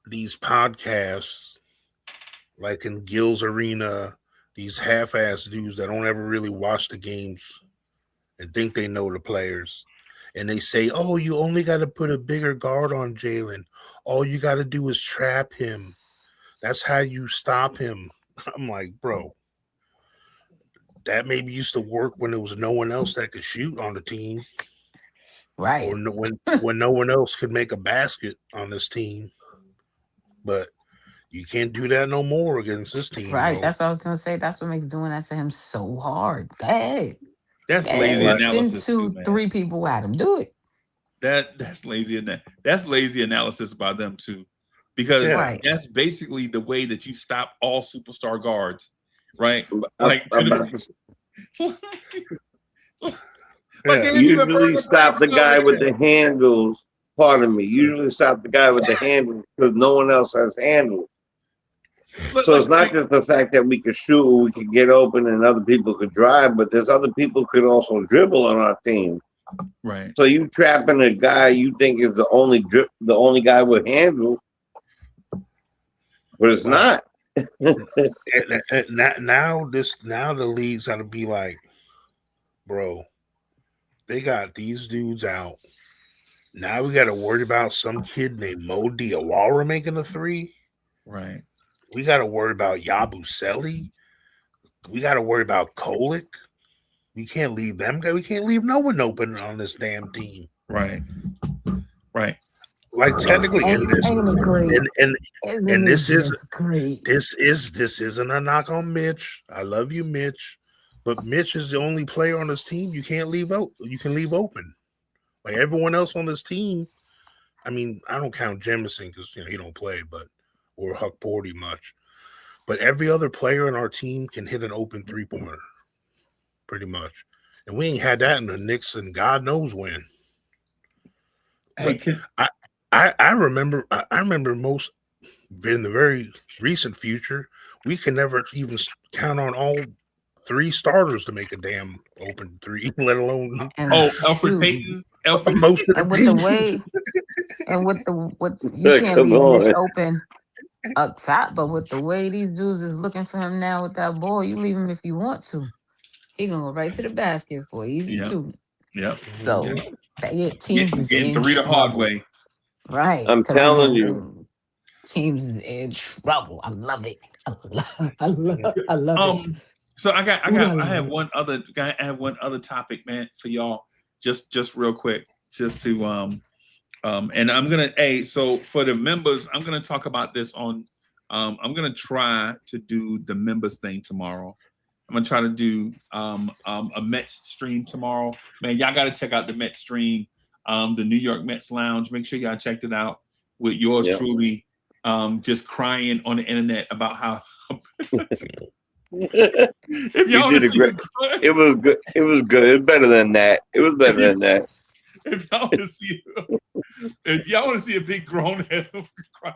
podcasts, like in Gil's Arena, these half-ass dudes that don't ever really watch the games and think they know the players. And they say, oh, you only got to put a bigger guard on Jalen. All you got to do is trap him. That's how you stop him. I'm like, bro, that maybe used to work when there was no one else that could shoot on the team. Right. Or when no one else could make a basket on this team. But you can't do that no more against this team. Right. Bro. That's what I was going to say. That's what makes doing that to him so hard. Go ahead. That's lazy analysis. Send 2, 3 people at him. Do it. That's lazy. That's lazy analysis by them too. Because that's basically the way that you stop all superstar guards. Right? Like usually stop the guy with the handles. Pardon me. Usually stop the guy with the handles because no one else has handles. So it's not just the fact that we could shoot, we could get open, and other people could drive, but there's other people could also dribble on our team. Right. So you trapping a guy you think is the only guy with handles, but it's not. Now the league's got to be like, bro, they got these dudes out. Now we got to worry about some kid named Mo Diawara making a 3. Right. We got to worry about Yabusele. We got to worry about Kolick. We can't leave them. We can't leave no one open on this damn team. Right. Right. Like technically, and this is great. This isn't a knock on Mitch. I love you, Mitch, but Mitch is the only player on this team you can't leave out. You can leave open. Like everyone else on this team. I mean, I don't count Jemison because he don't play, or Huck Porty much. But every other player in our team can hit an open 3-pointer, pretty much. And we ain't had that in the Knicks and God knows when. I remember most in the very recent future, we can never even count on all 3 starters to make a damn open 3, let alone Alfred Payton. Most of the with the way, and with you can't leave Mitch open up top, but with the way these dudes is looking for him now with that ball, you leave him if you want to. He gonna go right to the basket for easy too. Yep. So teams is getting in 3 the hard way. Right. I'm telling you. Teams is in trouble. I love it. I love it. So I have one other topic, man, for y'all. Just real quick, just to and I'm gonna so for the members, I'm gonna talk about this on I'm gonna try to do the members thing tomorrow. I'm gonna try to do a Mets stream tomorrow. Man, y'all gotta check out the Mets stream, the New York Mets Lounge. Make sure y'all checked it out with yours truly, just crying on the internet about how if y'all You did a great. It was good. It was good. It was better than that. It was better than that. If y'all want to see a big grown head cry,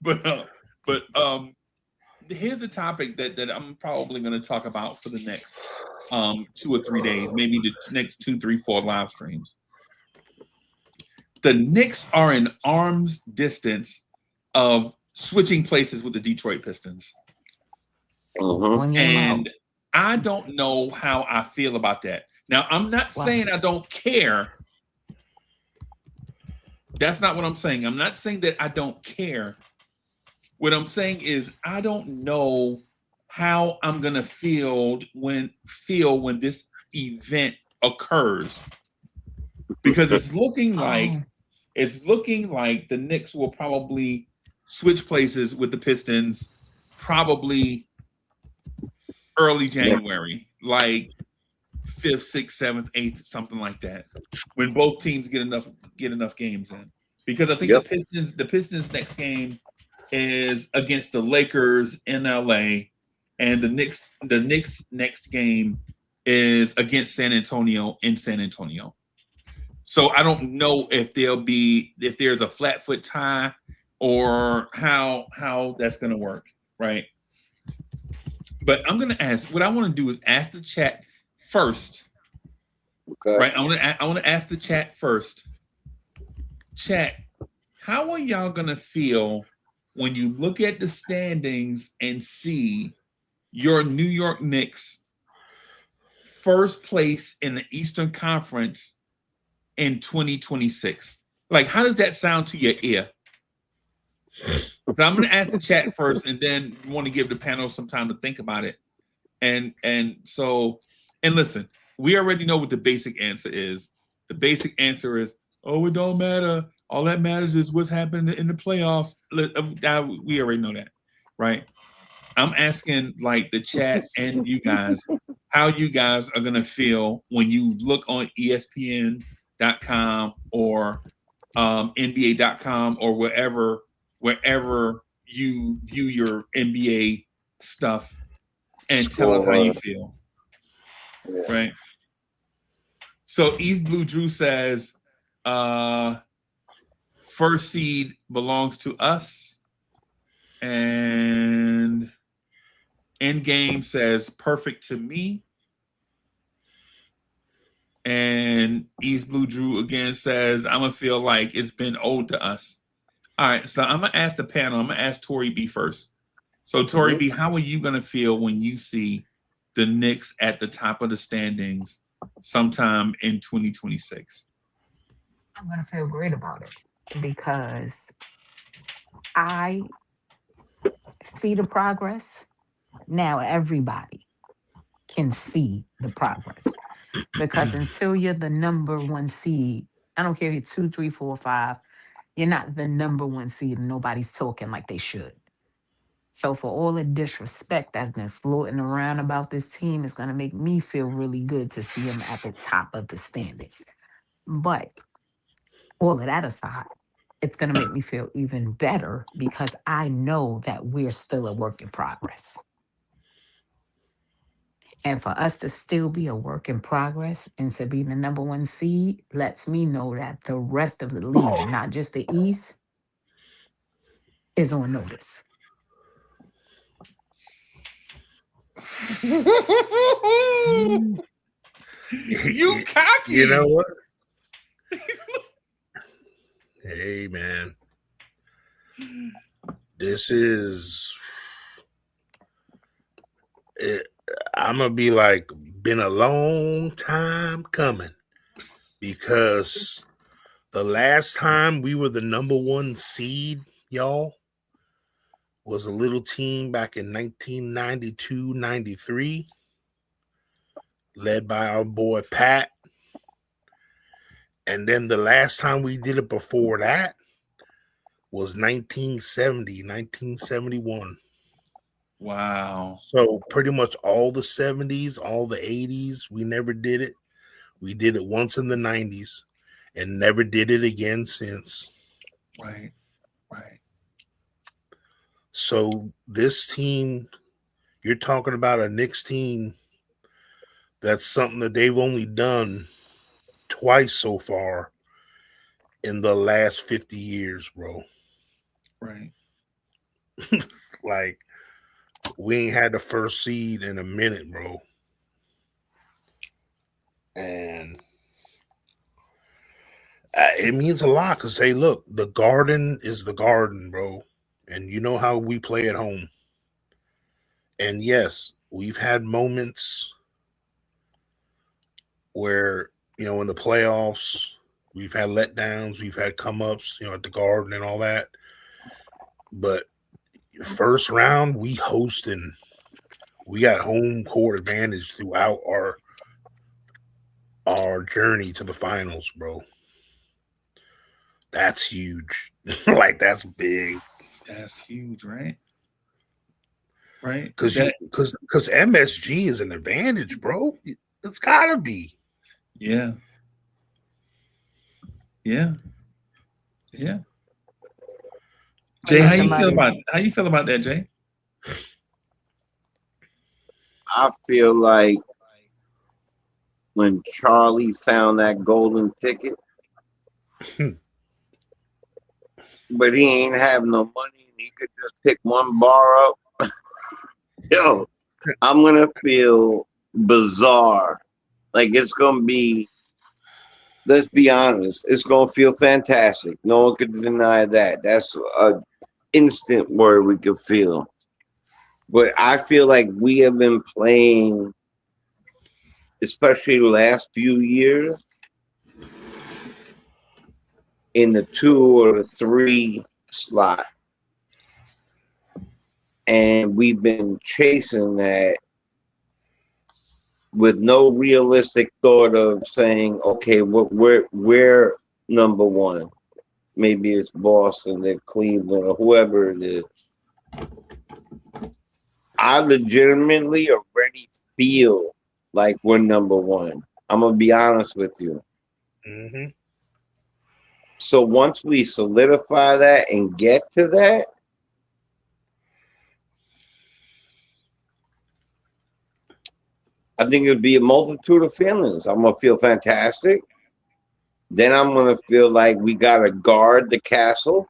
but here's the topic that I'm probably going to talk about for the next 2 or 3 days, maybe the next 2, 3, 4 live streams. The Knicks are in arm's distance of switching places with the Detroit Pistons. And I don't know how I feel about that. Now, I'm not saying I don't care. That's not what I'm saying. I'm not saying that I don't care. What I'm saying is I don't know how I'm gonna feel when this event occurs. Because it's looking like the Knicks will probably switch places with the Pistons probably early January, like 5th, 6th, 7th, 8th, something like that, when both teams get enough games in. Because I think the Pistons next game is against the Lakers in LA, and the Knicks next game is against San Antonio in San Antonio. So I don't know if there's a flat foot tie or how that's going to work, right? But I'm going to ask. What I want to do is ask the chat first. Okay. Right. I want to ask the chat first. Chat, how are y'all going to feel when you look at the standings and see your New York Knicks first place in the Eastern Conference in 2026? Like, how does that sound to your ear? So I'm going to ask the chat first, and then want to give the panel some time to think about it. And listen, we already know what the basic answer is. The basic answer is, oh, it don't matter. All that matters is what's happened in the playoffs. We already know that, right? I'm asking like the chat and you guys, how you guys are going to feel when you look on ESPN.com or NBA.com or wherever you view your NBA stuff, and tell us how you feel. Yeah. Right. So East Blue Drew says first seed belongs to us. And Endgame says perfect to me. And East Blue Drew again says, I'm gonna feel like it's been owed to us. All right, so I'm gonna ask the panel. I'm gonna ask Tori B first. So Tori B, how are you gonna feel when you see the Knicks at the top of the standings sometime in 2026? I'm going to feel great about it because I see the progress. Now everybody can see the progress because until you're the number one seed, I don't care if you're 2, 3, 4, 5, you're not the number one seed and nobody's talking like they should. So for all the disrespect that's been floating around about this team, it's going to make me feel really good to see them at the top of the standings. But all of that aside, it's going to make me feel even better because I know that we're still a work in progress. And for us to still be a work in progress and to be the number one seed lets me know that the rest of the league, not just the East, is on notice. You cocky. You know what? Hey, man. This is it. I'm going to be like, been a long time coming because the last time we were the number one seed, y'all, was a little team back in 1992-93, led by our boy Pat. And then the last time we did it before that was 1971. Wow. So pretty much all the 70s, all the 80s, we never did it. We did it once in the 90s and never did it again since. Right. Right. So this team, you're talking about a Knicks team that's something that they've only done twice so far in the last 50 years, bro. Right. Like, we ain't had the first seed in a minute, bro. And it means a lot because, hey, look, the Garden is the Garden, bro. And you know how we play at home. And yes, we've had moments where, you know, in the playoffs, we've had letdowns, we've had come ups, you know, at the Garden and all that. But first round, we hosting. We got home court advantage throughout our journey to the finals, bro. That's huge. Like, that's big. That's huge, right? Right. Because MSG is an advantage, bro. It's gotta be. Yeah. Yeah. Yeah. Jay, how you feel about that, Jay? I feel like when Charlie found that golden ticket, but he ain't have no money and he could just pick one bar up. Yo, I'm gonna feel bizarre. Like, it's gonna be, let's be honest, it's gonna feel fantastic. No one could deny that. That's an instant word we could feel. But I feel like we have been playing, especially the last few years, in the 2 or the 3 slot. And we've been chasing that with no realistic thought of saying, okay, we're number one. Maybe it's Boston or Cleveland or whoever it is. I legitimately already feel like we're number one. I'm going to be honest with you. Mm-hmm. So once we solidify that and get to that, I think it'd be a multitude of feelings. I'm going to feel fantastic. Then I'm going to feel like we got to guard the castle.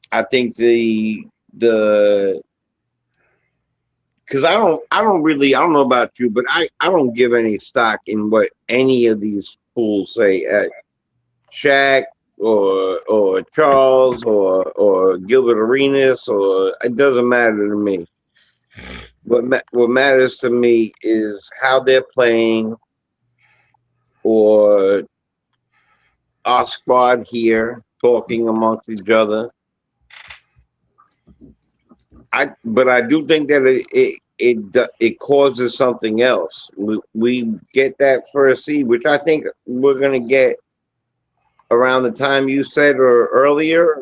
I think because I don't know about you, but I don't give any stock in what any of these fools say. Shaq or Charles or Gilbert Arenas, or it doesn't matter to me. What matters to me is how they're playing, or our squad here talking amongst each other. But I do think that it causes something else. We get that first seed, which I think we're gonna get around the time you said, or earlier,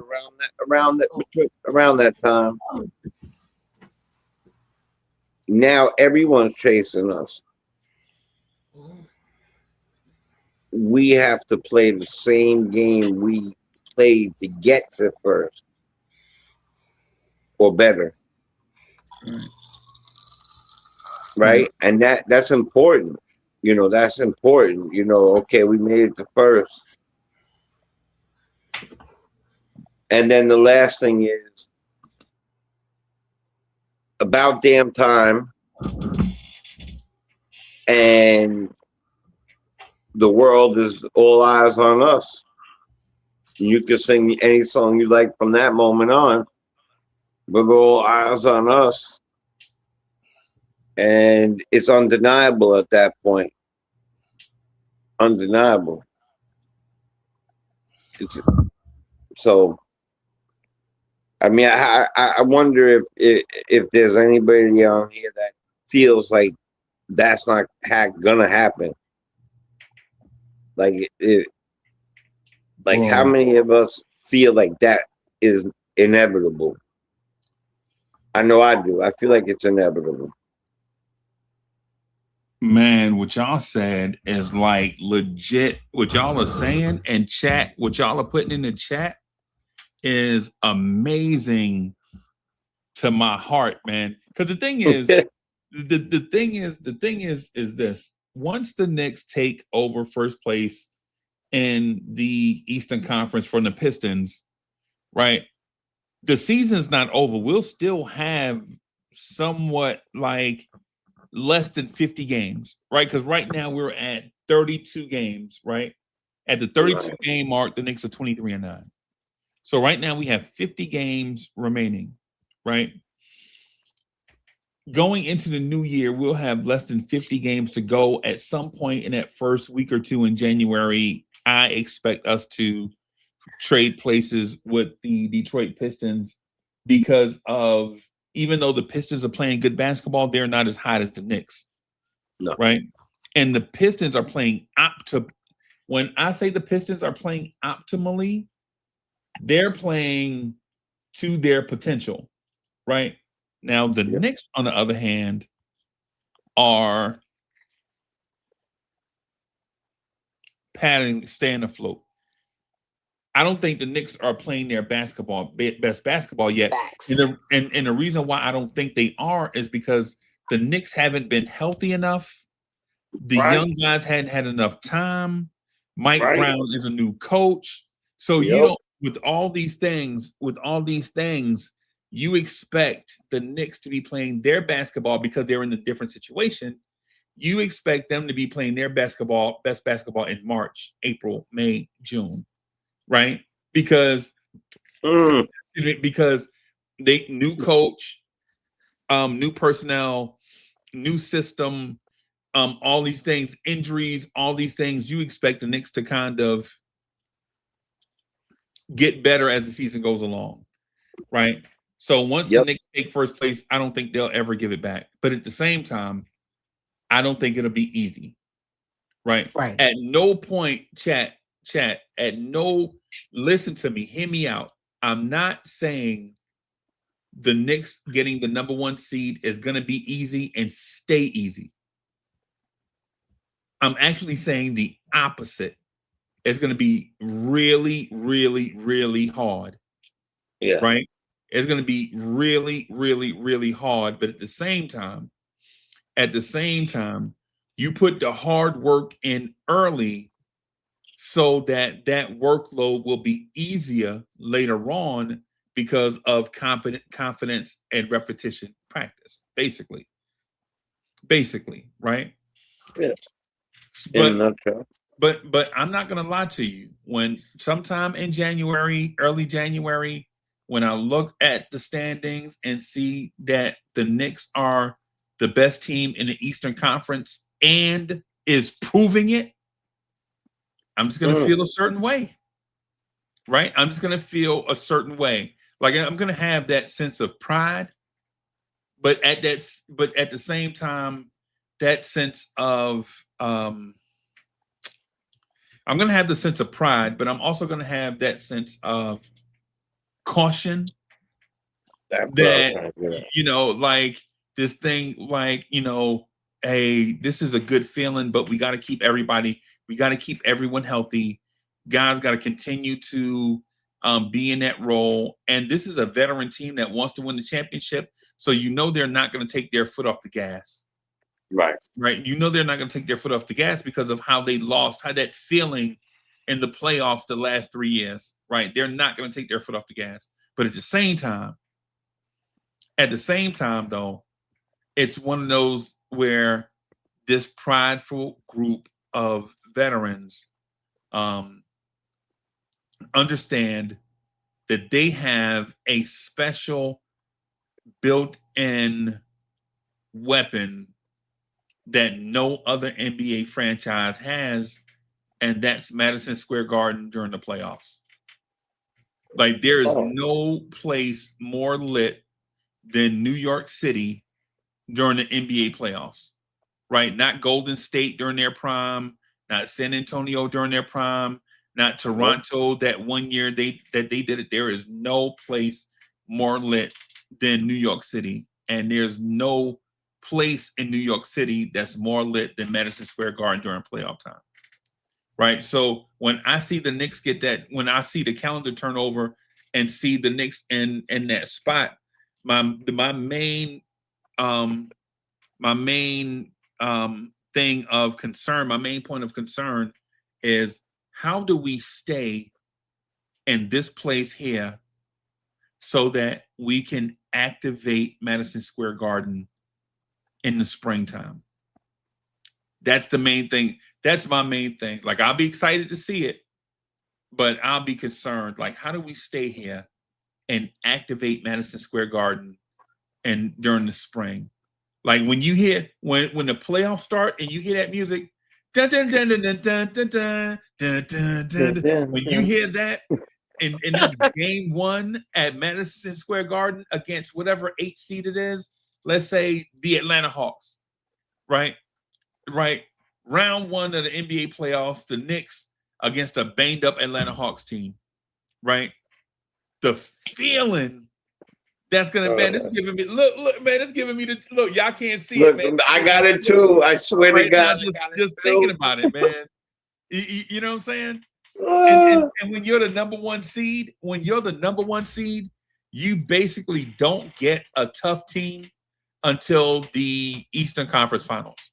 around that time. Now everyone's chasing us. We have to play the same game we played to get to first, or better. Right? And that's important. You know, that's important. You know, okay, we made it to first. And then the last thing is about damn time, and the world is all eyes on us. You can sing any song you like from that moment on, but all eyes on us. And it's undeniable at that point. Undeniable. So I mean, I wonder if there's anybody on here that feels like that's not gonna happen. Like how Well, many of us feel like that is inevitable? I know I do. I feel like it's inevitable. man, what y'all said is like legit. What y'all are saying and chat, what y'all are putting in the chat is amazing to my heart, man. Because the thing is, the thing is this: once the Knicks take over first place in the Eastern Conference from the Pistons, right? The season's not over. We'll still have somewhat like less than 50 games, right? Because right now we're at 32 games, right? At the 32 game mark, the Knicks are 23-9. So right now we have 50 games remaining, right? Going into the new year, we'll have less than 50 games to go. At some point in that first week or two in January, I expect us to trade places with the Detroit Pistons because of, even though the Pistons are playing good basketball, they're not as hot as the Knicks. No. Right? And the Pistons are playing when I say the Pistons are playing optimally, they're playing to their potential, right? Now, the Knicks, on the other hand, are staying afloat. I don't think the Knicks are playing their best basketball yet. And the reason why I don't think they are is because the Knicks haven't been healthy enough. The young guys hadn't had enough time. Mike Brown is a new coach. So you don't, with all these things, you expect the Knicks to be playing their basketball because they're in a different situation. You expect them to be playing their best basketball in March, April, May, June, right? Because they new coach, new personnel, new system, all these things, injuries, all these things. You expect the Knicks to kind of get better as the season goes along, right? So once the Knicks take first place, I don't think they'll ever give it back. But at the same time, I don't think it'll be easy, right? Right. At no point, chat, listen to me, hear me out. I'm not saying the Knicks getting the number 1 seed is going to be easy and stay easy. I'm actually saying the opposite. It's going to be really, really, really hard. Yeah. Right? It's going to be really, really, really hard. But at the same time, you put the hard work in early so that workload will be easier later on because of confidence and repetition practice, basically, right? Yeah. In a nutshell. But I'm not going to lie to you. When sometime in January, early January, when I look at the standings and see that the Knicks are the best team in the Eastern Conference and is proving it, I'm just going to feel a certain way, right? I'm just going to feel a certain way. Like I'm going to have that sense of pride, but at the same time, that sense of I'm going to have the sense of pride, but I'm also going to have that sense of caution that, like this thing, like, hey, this is a good feeling, but we got to keep everyone healthy. Guys got to continue to be in that role. And this is a veteran team that wants to win the championship. So, they're not going to take their foot off the gas. Right. They're not going to take their foot off the gas because of how they lost, how that feeling in the playoffs the last 3 years, right? They're not going to take their foot off the gas. But at the same time, though, it's one of those where this prideful group of veterans understand that they have a special built-in weapon that no other NBA franchise has, and that's Madison Square Garden during the playoffs. Like there is Oh. no place more lit than New York City during the NBA playoffs, right? Not Golden State during their prime, not San Antonio during their prime, not Toronto that one year they did it. There is no place more lit than New York City, and there's no place in New York City that's more lit than Madison Square Garden during playoff time. Right. So when I see the Knicks get that, when I see the calendar turn over and see the Knicks in that spot, my main thing of concern, my main point of concern is how do we stay in this place here so that we can activate Madison Square Garden in the springtime? That's the main thing. That's my main thing. Like, I'll be excited to see it, but I'll be concerned. Like, how do we stay here and activate Madison Square Garden and during the spring? Like when you hear when the playoffs start and you hear that music, dun, dun, dun, dun, dun, dun, dun, dun, dun, dun, dun, dun. When you hear that, and it's game one at Madison Square Garden against whatever 8 seed it is, let's say the Atlanta Hawks, right? Right. Round one of the NBA playoffs, the Knicks against a banged up Atlanta Hawks team, right? The feeling that's gonna, man, it's giving me look, man, it's giving me the look. Y'all can't see Look, it, man. I got it too. I swear to God, just thinking about it, man. You know what I'm saying? And when you're the number one seed, you basically don't get a tough team until the Eastern Conference Finals.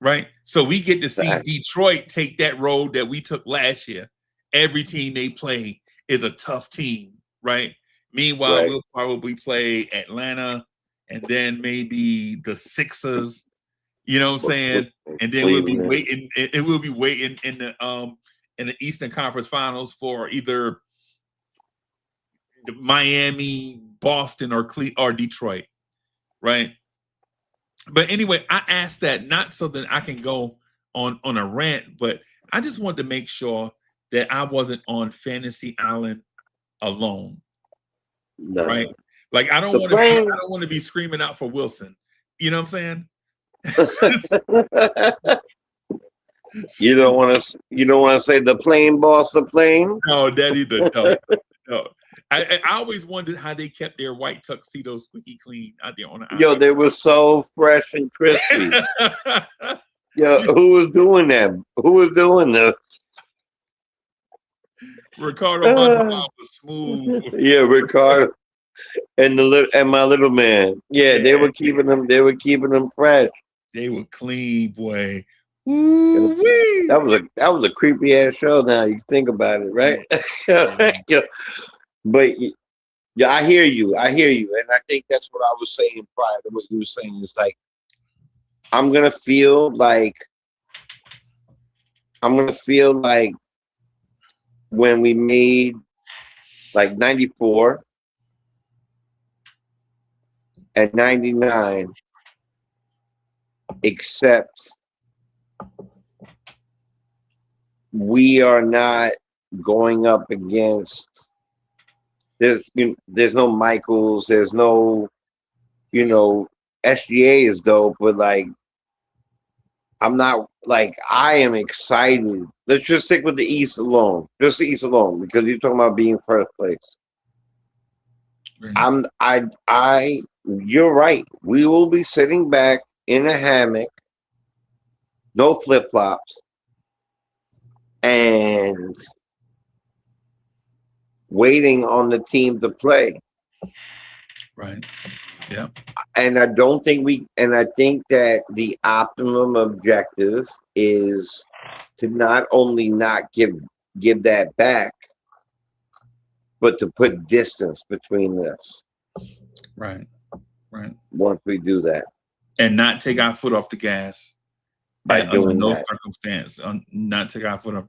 Right? So we get to see Detroit take that road that we took last year. Every team they play is a tough team, right? Meanwhile, we'll probably play Atlanta and then maybe the Sixers, you know what I'm saying? And then we'll be waiting, and we'll be waiting in the Eastern Conference Finals for either Miami, Boston, or Detroit, right? But anyway, I asked that not so that I can go on a rant, but I just wanted to make sure that I wasn't on Fantasy Island alone. No. Right? Like I don't want to be screaming out for Wilson. You know what I'm saying? You don't want to say the plane boss the plane? No, that either. No. I always wondered how they kept their white tuxedos squeaky clean out there on the island. Yo, they were so fresh and crispy. Yo, who was doing that? Who was doing that? Ricardo Montalban was smooth. Yeah, Ricardo and my little man. Yeah, they were keeping them. They were keeping them fresh. They were clean, boy. That was a creepy ass show. Now you think about it, right? Yeah. But yeah, I hear you, and I think that's what I was saying prior to what you were saying. It's like I'm gonna feel like when we made like 94 and 99, except we are not going up against. There's no Michaels, there's no, SGA is dope, but like, I am excited. Let's just stick with the East alone, just the East alone, because you're talking about being first place. Right. You're right. We will be sitting back in a hammock, no flip flops, and waiting on the team to play. Right. Yeah. And I think that the optimum objective is to not only not give that back, but to put distance between us. Right. Right. Once we do that. And not take our foot off the gas. By doing no that. Circumstance. Not take our foot off.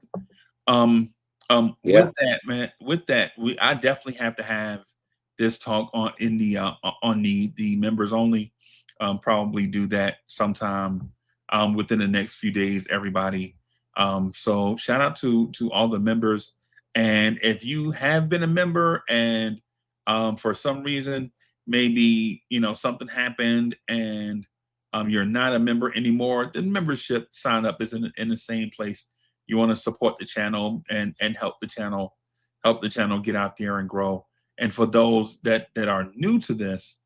Yeah. With that, I definitely have to have this talk on the members only. Probably do that sometime within the next few days, everybody. So shout out to all the members And if you have been a member and for some reason, maybe, something happened and you're not a member anymore, the membership sign up is in the same place. You want to support the channel and help the channel get out there and grow. And for those that are new to this,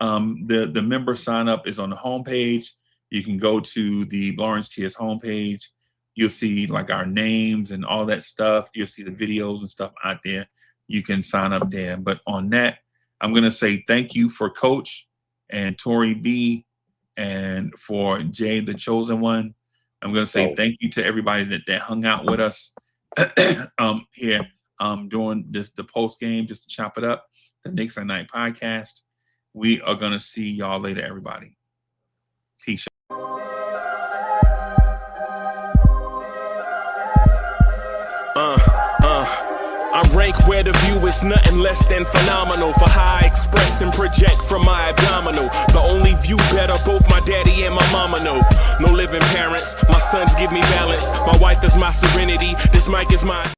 the member sign up is on the homepage. You can go to the Lawrence Tears homepage. You'll see like our names and all that stuff. You'll see the videos and stuff out there. You can sign up there. But on that, I'm going to say thank you for Coach and Tori B and for Jay, the chosen one. I'm going to say thank you to everybody that hung out with us here during the post game, just to chop it up, the Knicks at Night podcast. We are going to see y'all later, everybody. Peace. I rank where the view is nothing less than phenomenal. For how I express and project from my abdominal. The only view better, both my daddy and my mama know. No living parents, my sons give me balance. My wife is my serenity, this mic is my